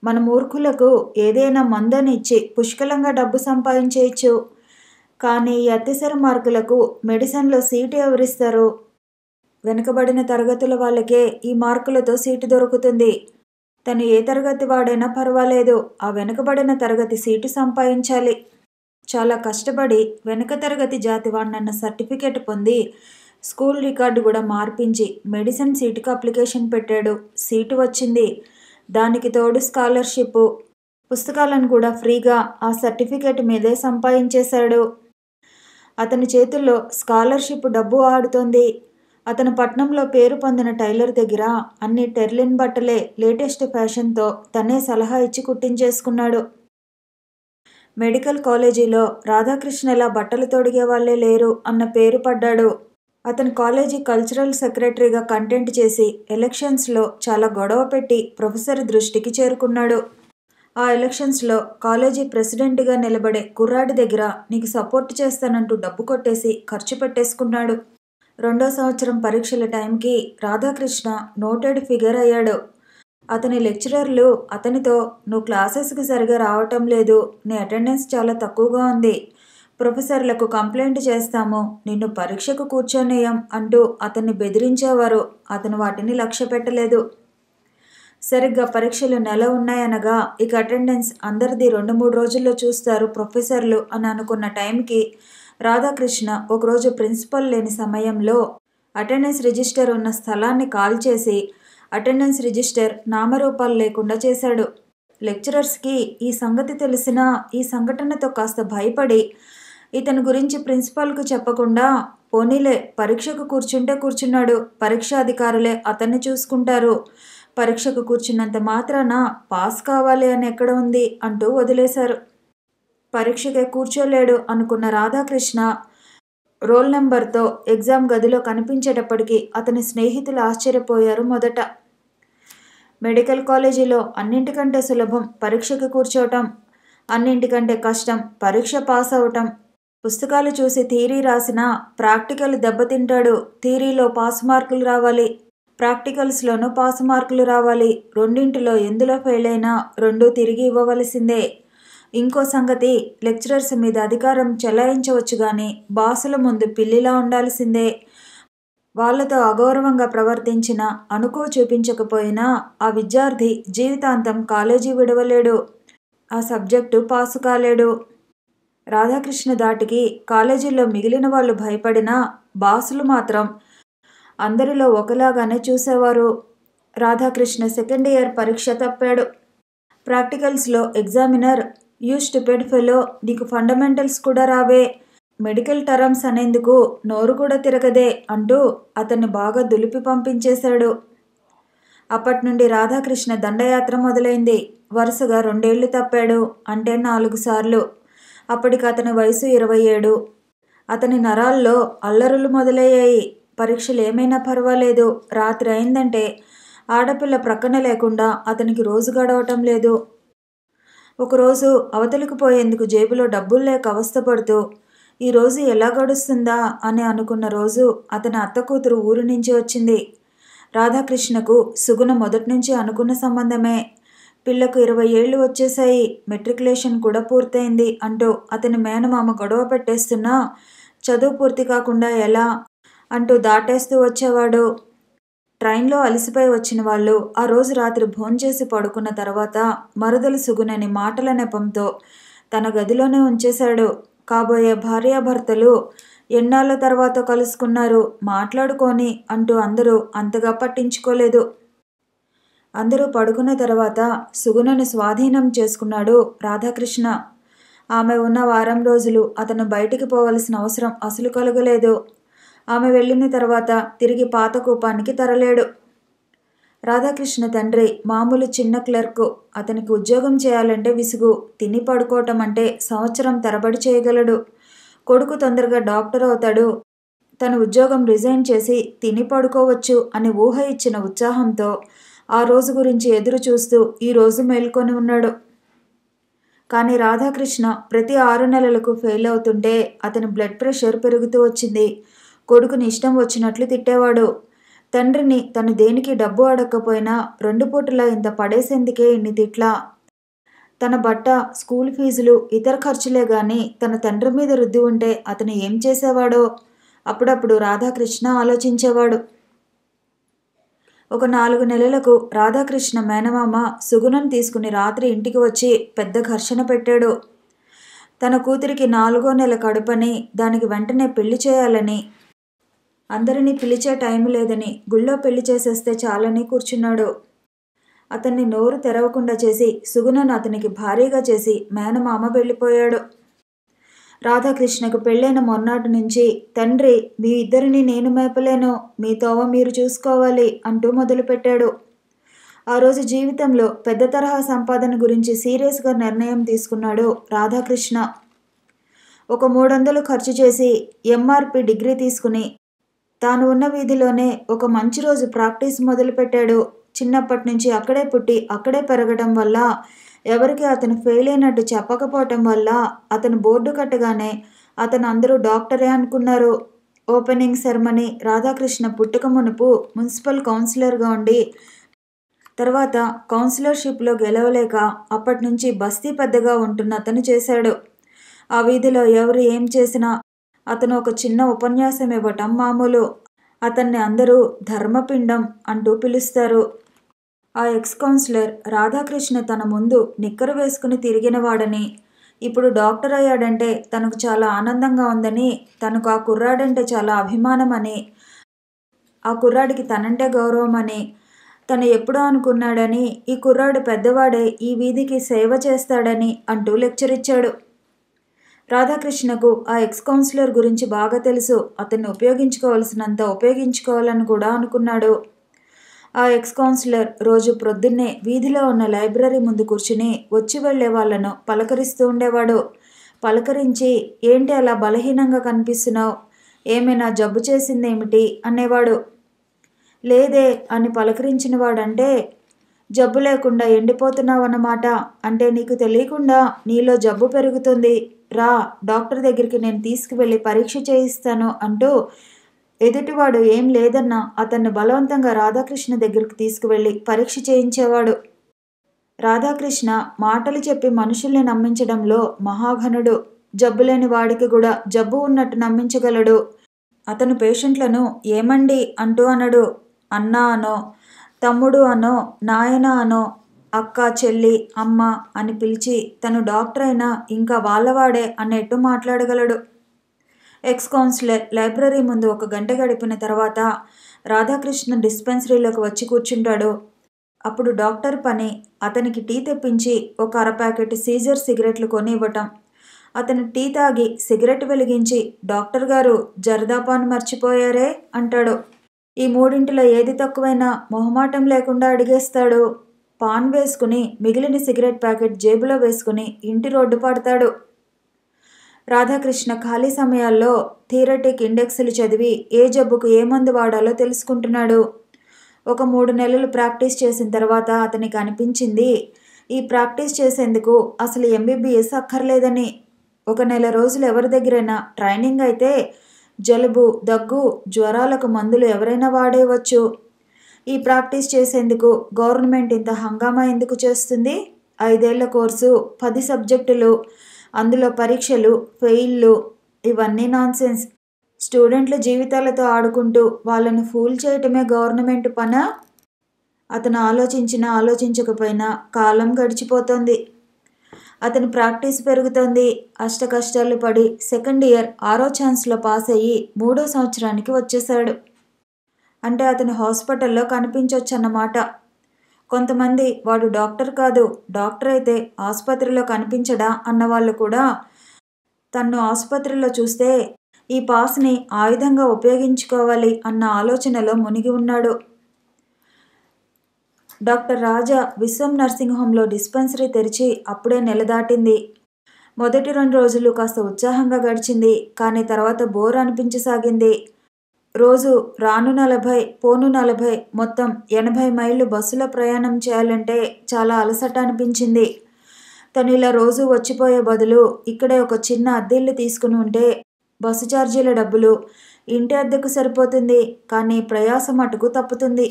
మన మూర్ఖులకు ఏదైనా మందని ఇచ్చి పుష్కలంగా డబ్బు సంపాదించేయచ్చు. కానీ ఈ అతిసర మార్కులకు మెడిసిన్లో సీటు ఎవరిస్తారు? వెనుకబడిన తరగతుల వాళ్ళకే ఈ మార్కులతో సీటు దొరుకుతుంది. తను ఏ తరగతి వాడైనా పర్వాలేదు. ఆ వెనుకబడిన తరగతి సీటు సంపాదించాలి. చాలా కష్టపడి వెనుక తరగతి జాతి వాడినన్న సర్టిఫికేట్ పొంది స్కూల్ రికార్డు కూడా మార్పించి మెడిసిన్ సీటుకి అప్లికేషన్ పెట్టాడు. సీటు వచ్చింది. దానికి తోడు స్కాలర్షిప్, పుస్తకాలను కూడా ఫ్రీగా ఆ సర్టిఫికేట్ మీదే సంపాదించేశాడు. అతని చేతుల్లో స్కాలర్షిప్ డబ్బు ఆడుతోంది. అతను పట్నంలో పేరు పొందిన టైలర్ దగ్గర అన్ని టెర్లిన్ బట్టలే లేటెస్ట్ ఫ్యాషన్తో తనే సలహా ఇచ్చి కుట్టించేసుకున్నాడు. మెడికల్ కాలేజీలో రాధాకృష్ణలా బట్టలు తొడిగే వాళ్ళే లేరు అన్న పేరు పడ్డాడు. అతని కాలేజీ కల్చరల్ సెక్రటరీగా కంటెంట్ చేసి ఎలక్షన్స్లో చాలా గొడవ పెట్టి ప్రొఫెసర్ దృష్టికి చేరుకున్నాడు. ఆ ఎలక్షన్స్లో కాలేజీ ప్రెసిడెంట్గా నిలబడే కుర్రాడి దగ్గర నీకు సపోర్ట్ చేస్తానంటూ డబ్బు కొట్టేసి ఖర్చు పెట్టేసుకున్నాడు. 2వ సంవత్సరం పరీక్షల టైంకి రాధాకృష్ణ నోటెడ్ ఫిగర్ అయ్యాడు. అతని లెక్చరర్లు అతనితో నువ్వు క్లాసెస్కి సరిగా రావటం లేదు, నీ అటెండెన్స్ చాలా తక్కువగా ఉంది, ప్రొఫెసర్లకు కంప్లైంట్ చేస్తాము, నిన్ను పరీక్షకు కూర్చోనేయం అంటూ అతన్ని బెదిరించేవారు. అతను వాటిని లక్ష్య పెట్టలేదు. సరిగ్గా పరీక్షలు నెల ఉన్నాయనగా ఇక అటెండెన్స్ అందరిది 2-3 రోజుల్లో చూస్తారు ప్రొఫెసర్లు అని అనుకున్న టైంకి రాధాకృష్ణ ఒకరోజు ప్రిన్సిపల్ లేని సమయంలో అటెండెన్స్ రిజిస్టర్ ఉన్న స్థలాన్ని కాల్ చేసి అటెండెన్స్ రిజిస్టర్ నామరూపాలు లేకుండా చేశాడు. లెక్చరర్స్కి ఈ సంగతి తెలిసినా ఈ సంఘటనతో కాస్త భయపడి ఇతని గురించి ప్రిన్సిపాల్కు చెప్పకుండా పోనీలే పరీక్షకు కూర్చుంటే కూర్చున్నాడు, పరీక్షాధికారులే అతన్ని చూసుకుంటారు, పరీక్షకు కూర్చున్నంత మాత్రాన పాస్ కావాలి అని ఎక్కడ ఉంది అంటూ వదిలేశారు. పరీక్షకే కూర్చోలేడు అనుకున్న రాధాకృష్ణ రోల్ నెంబర్తో ఎగ్జామ్ గదిలో కనిపించేటప్పటికీ అతని స్నేహితులు ఆశ్చర్యపోయారు. మొదట మెడికల్ కాలేజీలో అన్నింటికంటే సులభం పరీక్షకు కూర్చోవటం, అన్నింటికంటే కష్టం పరీక్ష పాస్ అవటం. పుస్తకాలు చూసి థియరీ రాసినా ప్రాక్టికల్ దెబ్బతింటాడు. థియరీలో పాస్ మార్కులు రావాలి, ప్రాక్టికల్స్లోనూ పాస్ మార్కులు రావాలి. రెండింటిలో ఎందులో ఫెయిల్ అయినా 2 తిరిగి ఇవ్వవలసిందే. ఇంకో సంగతి, లెక్చరర్స్ మీద అధికారం చెలాయించవచ్చు కానీ బాసుల ముందు పిల్లిలా ఉండాల్సిందే. వాళ్లతో అగౌరవంగా ప్రవర్తించినా అనుకో చూపించకపోయినా ఆ విద్యార్థి జీవితాంతం కాలేజీ విడవలేడు, ఆ సబ్జెక్టు పాసు కాలేడు. రాధాకృష్ణ దాటికి కాలేజీలో మిగిలిన వాళ్ళు భయపడినా బాసులు మాత్రం అందరిలో ఒకలాగానే చూసేవారు. రాధాకృష్ణ సెకండ్ ఇయర్ పరీక్ష తప్పాడు. ప్రాక్టికల్స్లో ఎగ్జామినర్ యూ స్టూపిడ్ ఫెలో, నీకు ఫండమెంటల్స్ కూడా రావే, మెడికల్ టర్మ్స్ అనేందుకు నోరు కూడా తిరగదే అంటూ అతన్ని బాగా దులిపి పంపించేశాడు. అప్పటి నుండి రాధాకృష్ణ దండయాత్ర మొదలైంది. వరుసగా 2 ఏళ్లు తప్పాడు, అంటే 4 సార్లు. అప్పటికి అతని వయసు 27. అతని నరాల్లో అల్లరులు మొదలయ్యాయి. పరీక్షలు ఏమైనా పర్వాలేదు, రాత్రి అయిందంటే ఆడపిల్ల ప్రక్కన లేకుండా అతనికి రోజు గడవటం లేదు. ఒకరోజు అవతలికి పోయేందుకు జేబులో డబ్బులు లేక అవస్థపడుతూ ఈరోజు ఎలా గడుస్తుందా అని అనుకున్న రోజు అతని అత్త కూతురు ఊరు నుంచి వచ్చింది. రాధాకృష్ణకు సుగుణ మొదటి నుంచి అనుకున్న సంబంధమే. పిల్లకు 20 ఏళ్ళు వచ్చేశాయి, మెట్రికులేషన్ కూడా పూర్తయింది అంటూ అతని మేనమామ గొడవ పెట్టేస్తున్నా చదువు పూర్తి కాకుండా ఎలా అంటూ దాటేస్తూ వచ్చేవాడు. ట్రైన్లో అలసిపోయి వచ్చిన వాళ్ళు ఆ రోజు రాత్రి భోంచేసి పడుకున్న తర్వాత మరదలు సుగుణని మాటల నెపంతో తన గదిలోనే ఉంచేశాడు. కాబోయే భార్యాభర్తలు ఎన్నాళ్ళ తర్వాత కలుసుకున్నారు, మాట్లాడుకొని అంటూ అందరూ అంతగా పట్టించుకోలేదు. అందరూ పడుకున్న తర్వాత సుగుణను స్వాధీనం చేసుకున్నాడు రాధాకృష్ణ. ఆమె ఉన్న వారం రోజులు అతను బయటికి పోవలసిన అవసరం అసలు కలగలేదు. ఆమె వెళ్ళిన తర్వాత తిరిగి పాత కూపానికి తరలేడు. రాధాకృష్ణ తండ్రి మామూలు చిన్న క్లర్కు. అతనికి ఉద్యోగం చేయాలంటే విసుగు, తిని పడుకోవటం అంటే సంవత్సరం తరబడి చేయగలడు. కొడుకు తొందరగా డాక్టర్ అవుతాడు, తన ఉద్యోగం రిజైన్ చేసి తిని పడుకోవచ్చు అని ఊహ ఇచ్చిన ఉత్సాహంతో ఆ రోజు గురించి ఎదురు చూస్తూ ఈరోజు మేల్కొని ఉన్నాడు. కానీ రాధాకృష్ణ ప్రతి 6 నెలలకు ఫెయిల్ అవుతుంటే అతని బ్లడ్ ప్రెషర్ పెరుగుతూ వచ్చింది. కొడుకుని ఇష్టం వచ్చినట్లు తిట్టేవాడు. తండ్రిని తను దేనికి డబ్బు అడగకపోయినా 2 పూటలా ఇంత పడేసేందుకే ఇన్ని తిట్లా. తన బట్ట, స్కూల్ ఫీజులు, ఇతర ఖర్చులే గాని తన తండ్రి మీద రుద్ది ఉంటే అతను ఏం చేసేవాడో అప్పుడప్పుడు రాధాకృష్ణ ఆలోచించేవాడు. ఒక 4 నెలలకు రాధాకృష్ణ మేనమామ సుగుణను తీసుకుని రాత్రి ఇంటికి వచ్చి పెద్ద ఘర్షణ పెట్టాడు. తన కూతురికి 4వ నెల కడుపని, దానికి వెంటనే పెళ్లి చేయాలని, అందరినీ పిలిచే టైం లేదని, గుళ్ళో పెళ్లి చేసేస్తే చాలని కూర్చున్నాడు. అతన్ని నోరు తెరవకుండా చేసి సుగుణను అతనికి భారీగా చేసి మేనమామ వెళ్ళిపోయాడు. రాధాకృష్ణకు పెళ్ళైన మొన్నాటి నుంచి తండ్రి మీ ఇద్దరిని నేను మేపలేను, మీ తోవ మీరు చూసుకోవాలి అంటూ మొదలుపెట్టాడు. ఆ రోజు జీవితంలో పెద్ద తరహా సంపాదన గురించి సీరియస్గా నిర్ణయం తీసుకున్నాడు రాధాకృష్ణ. ఒక 300 ఖర్చు చేసి ఎంఆర్పి డిగ్రీ తీసుకుని తాను ఉన్న వీధిలోనే ఒక మంచి రోజు ప్రాక్టీస్ మొదలుపెట్టాడు. చిన్నప్పటి నుంచి అక్కడే పుట్టి అక్కడే పెరగడం వల్ల, ఎవరికి అతను ఫెయిల్ అయినట్టు చెప్పకపోవటం వల్ల అతను బోర్డు కట్టగానే అతను అందరూ డాక్టరే అనుకున్నారు. ఓపెనింగ్ సెరమనీ రాధాకృష్ణ పుట్టుక మునుపు మున్సిపల్ కౌన్సిలర్గా ఉండి తర్వాత కౌన్సిలర్షిప్లో గెలవలేక అప్పటి నుంచి బస్తీ పెద్దగా ఉంటున్న అతను చేశాడు. ఆ వీధిలో ఎవరు ఏం చేసినా అతను ఒక చిన్న ఉపన్యాసం ఇవ్వటం మామూలు. అతన్ని అందరూ ధర్మపిండం అంటూ పిలుస్తారు. ఆ ఎక్స్ కౌన్సిలర్ రాధాకృష్ణ తన ముందు నిక్కరు వేసుకుని తిరిగినవాడని, ఇప్పుడు డాక్టర్ అయ్యాడంటే తనకు చాలా ఆనందంగా ఉందని, తనకు ఆ కుర్రాడంటే చాలా అభిమానమని, ఆ కుర్రాడికి తనంటే గౌరవమని తను ఎప్పుడో అనుకున్నాడని, ఈ కుర్రాడు పెద్దవాడే ఈ వీధికి సేవ చేస్తాడని అంటూ లెక్చర్ ఇచ్చాడు. రాధాకృష్ణకు ఆ ఎక్స్ కౌన్సిలర్ గురించి బాగా తెలుసు. అతన్ని ఉపయోగించుకోవాల్సినంత ఉపయోగించుకోవాలని కూడా అనుకున్నాడు. ఆ ఎక్స్ కౌన్సిలర్ రోజు ప్రొద్దున్నే వీధిలో ఉన్న లైబ్రరీ ముందు కూర్చుని వచ్చి వెళ్లే వాళ్లను పలకరిస్తూ ఉండేవాడు. పలకరించి ఏంటి అలా బలహీనంగా కనిపిస్తున్నావు, ఏమైనా జబ్బు చేసిందేమిటి అనేవాడు. లేదే అని పలకరించిన వాడంటే, జబ్బు లేకుండా ఎండిపోతున్నావన్నమాట, అంటే నీకు తెలియకుండా నీలో జబ్బు పెరుగుతుంది, రా డాక్టర్ దగ్గరికి నేను తీసుకువెళ్ళి పరీక్ష చేయిస్తాను అంటూ ఎదుటివాడు ఏం లేదన్నా అతన్ని బలవంతంగా రాధాకృష్ణ దగ్గరికి తీసుకువెళ్ళి పరీక్ష చేయించేవాడు. రాధాకృష్ణ మాటలు చెప్పి మనుషుల్ని నమ్మించడంలో మహాఘనుడు. జబ్బు లేని వాడికి కూడా జబ్బు ఉన్నట్టు నమ్మించగలడు. అతను పేషెంట్లను ఏమండి అంటూ అనడు. అన్నా అనో, తమ్ముడు అనో, నాయన అనో, అక్క, చెల్లి, అమ్మ అని పిలిచి తను డాక్టర్ అయినా ఇంకా వాళ్ళవాడే అనేట్టు మాట్లాడగలడు. ఎక్స్ కౌన్సిలర్ లైబ్రరీ ముందు 1 గంట గడిపిన తర్వాత రాధాకృష్ణ డిస్పెన్సరీలోకి వచ్చి కూర్చుంటాడు. అప్పుడు డాక్టర్ పని అతనికి టీ తెప్పించి ఒక 1/2 ప్యాకెట్ సీజర్ సిగరెట్లు కొని ఇవ్వటం. అతను టీ తాగి సిగరెట్ వెలిగించి, డాక్టర్ గారు జర్దాపాన్ మర్చిపోయారే అంటాడు. ఈ 3 ఏది తక్కువైనా మొహమాటం లేకుండా అడిగేస్తాడు. పాన్ వేసుకుని మిగిలిన సిగరెట్ ప్యాకెట్ జేబులో వేసుకుని ఇంటి రోడ్డు పడతాడు. రాధాకృష్ణ ఖాళీ సమయాల్లో థియరటిక్ ఇండెక్స్లు చదివి ఏ జబ్బుకు ఏ మందు వాడాలో తెలుసుకుంటున్నాడు. ఒక 3 నెలలు ప్రాక్టీస్ చేసిన తర్వాత అతనికి అనిపించింది, ఈ ప్రాక్టీస్ చేసేందుకు అసలు ఎంబీబీఎస్ అక్కర్లేదని. ఒక నెల రోజులు ఎవరి దగ్గరైనా ట్రైనింగ్ అయితే జలుబు, దగ్గు, జ్వరాలకు మందులు ఎవరైనా వాడేయవచ్చు. ఈ ప్రాక్టీస్ చేసేందుకు గవర్నమెంట్ ఇంత హంగామా ఎందుకు చేస్తుంది? 5 ఏళ్ల కోర్సు, 10 సబ్జెక్టులు, అందులో పరీక్షలు, ఫెయిల్లు, ఇవన్నీ నాన్సెన్స్. స్టూడెంట్ల జీవితాలతో ఆడుకుంటూ వాళ్ళను ఫూల్ చేయటమే గవర్నమెంట్ పనా? అతను ఆలోచించినా ఆలోచించకపోయినా కాలం గడిచిపోతోంది. అతని ప్రాక్టీస్ పెరుగుతోంది. అష్టకష్టాలు పడి సెకండ్ ఇయర్ 6వ ఛాన్స్లో పాస్ అయ్యి 3వ సంవత్సరానికి వచ్చేశాడు. అంటే అతని హాస్పిటల్లో కనిపించొచ్చన్నమాట. కొంతమంది వాడు డాక్టర్ కాదు, డాక్టర్ అయితే ఆసుపత్రిలో కనిపించడా అన్నవాళ్ళు కూడా తన్ను ఆసుపత్రిలో చూస్తే ఈ పాస్ని ఆయుధంగా ఉపయోగించుకోవాలి అన్న ఆలోచనలో మునిగి ఉన్నాడు. డాక్టర్ రాజా విశ్వం నర్సింగ్ హోంలో డిస్పెన్సరీ తెరిచి అప్పుడే నెల దాటింది. మొదటి 2 రోజులు కాస్త ఉత్సాహంగా గడిచింది. కానీ తర్వాత బోర్ అనిపించసాగింది. రోజు రాను 40, పోను 40, మొత్తం 80 మైళ్ళు బస్సులో ప్రయాణం చేయాలంటే చాలా అలసట అనిపించింది. తను ఇలా రోజు వచ్చిపోయే బదులు ఇక్కడే ఒక చిన్న అద్దెల్లు తీసుకుని ఉంటే బస్సు ఛార్జీల డబ్బులు ఇంటి అద్దెకు సరిపోతుంది. కానీ ప్రయాస మటుకు తప్పుతుంది.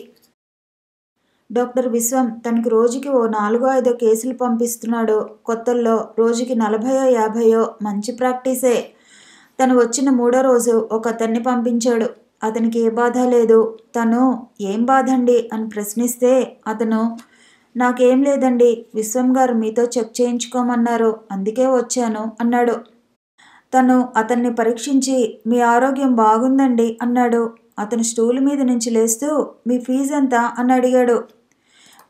డాక్టర్ విశ్వం తనకి రోజుకి ఓ 4-5 కేసులు పంపిస్తున్నాడు. కొత్తల్లో రోజుకి 40-50 మంచి ప్రాక్టీసే. తను వచ్చిన 3వ రోజు ఒక అతన్ని పంపించాడు. అతనికి ఏ బాధ లేదు. తను ఏం బాధండి అని ప్రశ్నిస్తే అతను నాకేం లేదండి, విశ్వం గారు మీతో చెక్ చేయించుకోమన్నారు, అందుకే వచ్చాను అన్నాడు. తను అతన్ని పరీక్షించి మీ ఆరోగ్యం బాగుందండి అన్నాడు. అతను స్టూల్ మీద నుంచి లేస్తూ మీ ఫీజు ఎంత అని అడిగాడు.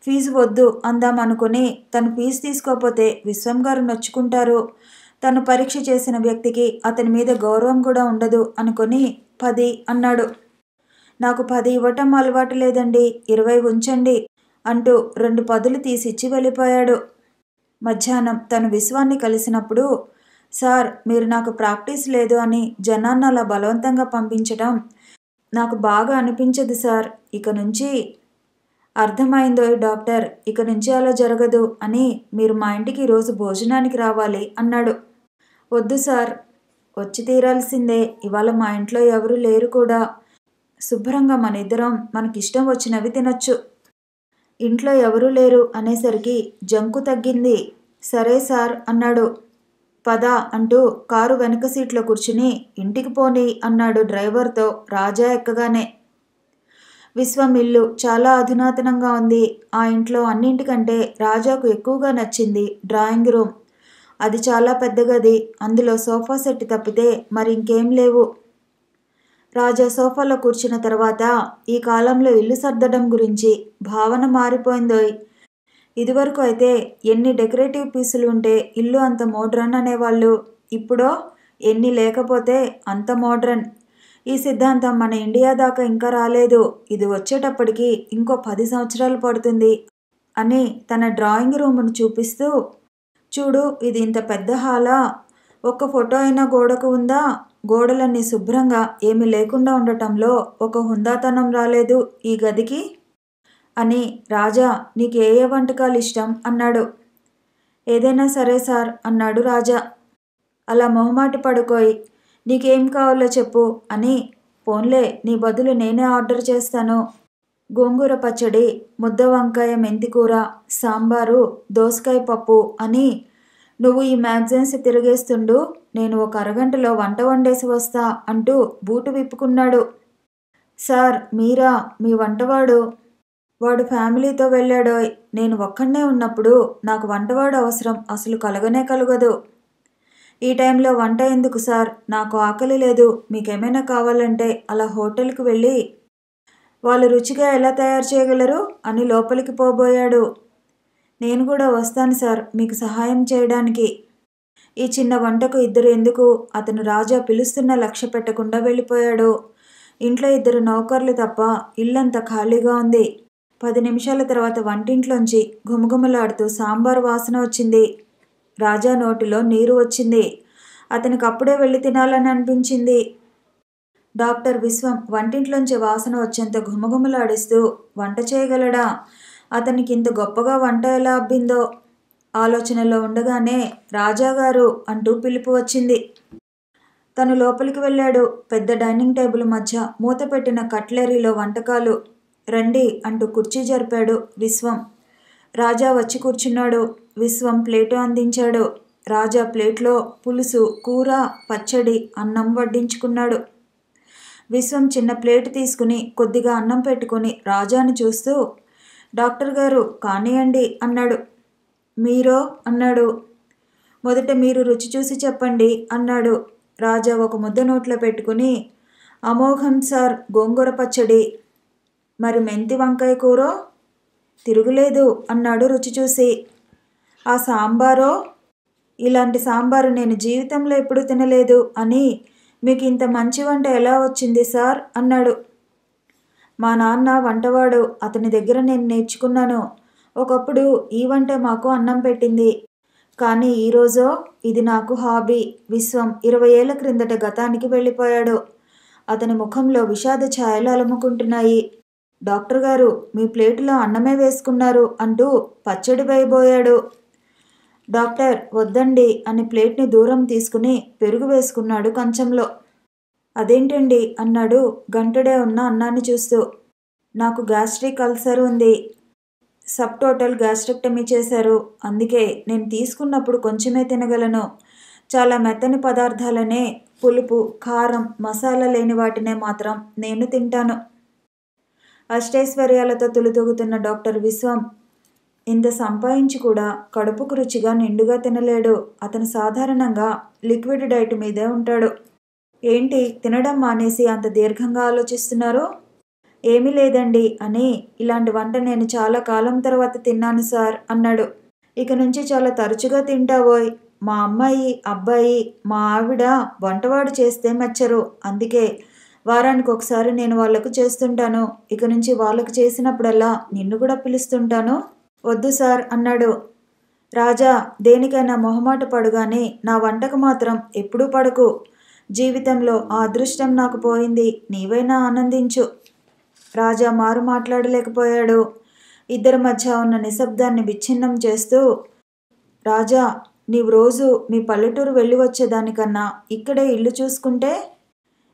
ఫీజు వద్దు అందాం అనుకుని తను ఫీజు తీసుకోకపోతే విశ్వం గారు నొచ్చుకుంటారు, తను పరీక్ష చేసిన వ్యక్తికి అతని మీద గౌరవం కూడా ఉండదు అనుకుని 10 అన్నాడు. నాకు 10 ఇవ్వటం అలవాటు లేదండి, 20 ఉంచండి అంటూ 2 10లు తీసిచ్చి వెళ్ళిపోయాడు. మధ్యాహ్నం తను విశ్వాన్ని కలిసినప్పుడు సార్ మీరు నాకు ప్రాక్టీస్ లేదు అని జనాన్ని అలా బలవంతంగా పంపించడం నాకు బాగా అనిపించదు సార్. ఇక నుంచి అర్థమైందో డాక్టర్, ఇక నుంచి అలా జరగదు అని మీరు మా ఇంటికి ఈరోజు భోజనానికి రావాలి అన్నాడు. వద్దు సార్, వచ్చి తీరాల్సిందే, ఇవాళ మా ఇంట్లో ఎవరూ లేరు కూడా, శుభ్రంగా మన ఇద్దరం మనకిష్టం వచ్చినవి తినొచ్చు. ఇంట్లో ఎవరూ లేరు అనేసరికి జంకు తగ్గింది. సరే సార్ అన్నాడు. పద అంటూ కారు వెనక సీట్లో కూర్చుని ఇంటికి పోనీ అన్నాడు డ్రైవర్తో రాజా ఎక్కగానే. విశ్వం ఇల్లు చాలా అధునాతనంగా ఉంది. ఆ ఇంట్లో అన్నింటికంటే రాజాకు ఎక్కువగా నచ్చింది డ్రాయింగ్ రూమ్. అది చాలా పెద్ద గది. అందులో సోఫా సెట్ తప్పితే మరి ఇంకేం లేవు. రాజా సోఫాలో కూర్చున్న తర్వాత ఈ కాలంలో ఇల్లు సర్దడం గురించి భావన మారిపోయిందోయ్. ఇదివరకు అయితే ఎన్ని డెకరేటివ్ పీసులు ఉంటే ఇల్లు అంత మోడ్రన్ అనేవాళ్ళు. ఇప్పుడో ఎన్ని లేకపోతే అంత మోడ్రన్. ఈ సిద్ధాంతం మన ఇండియా దాకా ఇంకా రాలేదు. ఇది వచ్చేటప్పటికి ఇంకో 10 సంవత్సరాలు పడుతుంది అని తన డ్రాయింగ్ రూమ్ను చూపిస్తూ చూడు, ఇది ఇంత పెద్ద హాలా, ఒక్క ఫోటో అయినా గోడకు ఉందా, గోడలన్నీ శుభ్రంగా ఏమీ లేకుండా ఉండటంలో ఒక హుందాతనం రాలేదు ఈ గదికి అని. రాజా నీకు ఏ ఏ వంటకాలు ఇష్టం అన్నాడు. ఏదైనా సరే సార్ అన్నాడు రాజా. అలా మొహమాటి పడుకోయి, నీకేం కావాలో చెప్పు అని. పోన్లే, నీ బదులు నేనే ఆర్డర్ చేస్తాను. గోంగూర పచ్చడి, ముద్ద వంకాయ మెంతికూర, సాంబారు, దోసకాయ పప్పు అని. నువ్వు ఈ మ్యాగజైన్స్ తిరిగేస్తుండు, నేను ఒక అరగంటలో వంట వండేసి వస్తా అంటూ బూటు విప్పుకున్నాడు. సార్ మీరా, మీ వంటవాడు? వాడు ఫ్యామిలీతో వెళ్ళాడోయ్. నేను ఒక్కడే ఉన్నప్పుడు నాకు వంటవాడు అవసరం అసలు కలగనే కలగదు. ఈ టైంలో వంట ఎందుకు సార్, నాకు ఆకలి లేదు, మీకేమైనా కావాలంటే అలా హోటల్కి వెళ్ళి వాళ్ళు రుచిగా ఎలా తయారు చేయగలరు అని లోపలికి పోబోయాడు. నేను కూడా వస్తాను సార్ మీకు సహాయం చేయడానికి. ఈ చిన్న వంటకు 2 ఎందుకు, అతను రాజా పిలుస్తున్న లక్ష్య పెట్టకుండా వెళ్ళిపోయాడు. ఇంట్లో 2 నౌకర్లు తప్ప ఇల్లంతా ఖాళీగా ఉంది. 10 నిమిషాల తర్వాత వంటింట్లోంచి ఘుమఘుమలాడుతూ సాంబార్ వాసన వచ్చింది. రాజా నోటిలో నీరు వచ్చింది. అతనికి అప్పుడే వెళ్ళి తినాలని అనిపించింది. డాక్టర్ విశ్వం వంటింట్లోంచి వాసన వచ్చేంత ఘుమఘుమలాడిస్తూ వంట చేయగలడా? అతనికి ఇంత గొప్పగా వంట ఎలా అబ్బిందో? ఆలోచనలో ఉండగానే రాజాగారు అంటూ పిలుపు వచ్చింది. తను లోపలికి వెళ్ళాడు. పెద్ద డైనింగ్ టేబుల్ మధ్య మూతపెట్టిన కట్లరీలో వంటకాలు. రండి అంటూ కుర్చీ జరిపాడు విశ్వం. రాజా వచ్చి కూర్చున్నాడు. విశ్వం ప్లేటు అందించాడు. రాజా ప్లేట్లో పులుసు, కూర, పచ్చడి, అన్నం వడ్డించుకున్నాడు. విశ్వం చిన్న ప్లేటు తీసుకుని కొద్దిగా అన్నం పెట్టుకుని రాజాను చూస్తూ, డాక్టర్ గారు కానియండి అన్నాడు. మీరో అన్నాడు. మొదట మీరు రుచి చూసి చెప్పండి అన్నాడు. రాజా ఒక ముద్ద నోట్లో పెట్టుకుని, అమోఘం సార్, గోంగూర పచ్చడి. మరి మెంతి వంకాయ కూరో? తిరుగులేదు అన్నాడు రుచి చూసి. ఆ సాంబారో? ఇలాంటి సాంబారు నేను జీవితంలో ఎప్పుడూ తినలేదు అని మీకు ఇంత మంచి వంట ఎలా వచ్చింది సార్ అన్నాడు. మా నాన్న వంటవాడు, అతని దగ్గర నేను నేర్చుకున్నాను. ఒకప్పుడు ఈ వంట మాకు అన్నం పెట్టింది. కానీ ఈరోజో ఇది నాకు హాబీ. విశ్వం 20 ఏళ్ల క్రిందట గతానికి వెళ్ళిపోయాడు. అతని ముఖంలో విషాద ఛాయలు అలుముకుంటున్నాయి. డాక్టర్ గారు మీ ప్లేటులో అన్నమే వేసుకున్నారు అంటూ పచ్చడి వేయబోయాడు. డాక్టర్ వద్దండి అని ప్లేట్ని దూరం తీసుకుని పెరుగు వేసుకున్నాడు కంచంలో. అదేంటండి అన్నాడు గంటడే ఉన్న అన్నాన్ని చూస్తూ. నాకు గ్యాస్ట్రిక్ అల్సర్ ఉంది. సబ్ టోటల్ గ్యాస్ట్రెక్టమీ చేశారు. అందుకే నేను తీసుకున్నప్పుడు కొంచెమే తినగలను. చాలా మెత్తని పదార్థాలనే, పులుపు, కారం, మసాలా లేని వాటినే మాత్రం నేను తింటాను. అష్టైశ్వర్యాలతో తులుతూగుతున్న డాక్టర్ విశ్వం ఇంత సంపాదించి కూడా కడుపుకు రుచిగా నిండుగా తినలేడు. అతను సాధారణంగా లిక్విడ్ డైట్ మీదే ఉంటాడు. ఏంటి తినడం మానేసి అంత దీర్ఘంగా ఆలోచిస్తున్నారు? ఏమీ లేదండి అని, ఇలాంటి వంట నేను చాలా కాలం తర్వాత తిన్నాను సార్ అన్నాడు. ఇక నుంచి చాలా తరచుగా తింటావోయ్. మా అమ్మాయి, అబ్బాయి, మా ఆవిడ వంటవాడు చేస్తే మెచ్చరు. అందుకే వారానికి ఒకసారి నేను వాళ్లకు చేస్తుంటాను. ఇక నుంచి వాళ్ళకు చేసినప్పుడల్లా నిన్ను కూడా పిలుస్తుంటాను. వద్దు సార్ అన్నాడు. రాజా దేనికైనా మొహమాట పడుగానే నా వంటకు మాత్రం ఎప్పుడూ పడకు. జీవితంలో ఆ అదృష్టం నాకు పోయింది. నీవైనా ఆనందించు. రాజా మారు మాట్లాడలేకపోయాడు. ఇద్దరి మధ్య ఉన్న నిశ్శబ్దాన్ని విచ్ఛిన్నం చేస్తూ, రాజా నీవు రోజు మీ పల్లెటూరు వెళ్ళి వచ్చేదానికన్నా ఇక్కడే ఇల్లు చూసుకుంటే?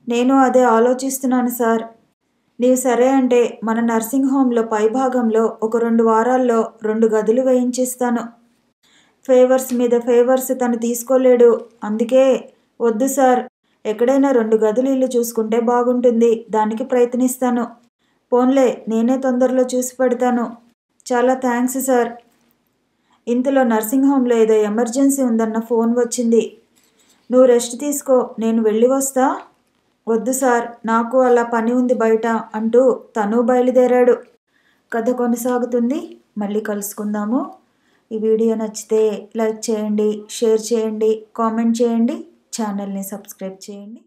నేను అదే ఆలోచిస్తున్నాను సార్. నీవు సరే అంటే మన నర్సింగ్ హోంలో పైభాగంలో ఒక 2 వారాల్లో 2 గదులు వేయించిస్తాను. ఫేవర్స్ మీద ఫేవర్స్ తను తీసుకోలేడు. అందుకే వద్దు సార్. ఎక్కడైనా 2 గదులు ఇల్లు చూసుకుంటే బాగుంటుంది. దానికి ప్రయత్నిస్తాను. పోన్లే నేనే తొందరలో చూసి పెడతాను. చాలా థ్యాంక్స్ సార్. ఇంతలో నర్సింగ్ హోంలో ఏదో ఎమర్జెన్సీ ఉందన్న ఫోన్ వచ్చింది. నువ్వు రెస్ట్ తీసుకో, నేను వెళ్ళి వస్తా. వద్దు సార్, నాకు అలా పని ఉంది బయట అంటూ తను బయలుదేరాడు. కథ కొనసాగుతుంది. మళ్ళీ కలుసుకుందాము. ఈ వీడియో నచ్చితే లైక్ చేయండి, షేర్ చేయండి, కామెంట్ చేయండి, ఛానల్ని సబ్స్క్రైబ్ చేయండి.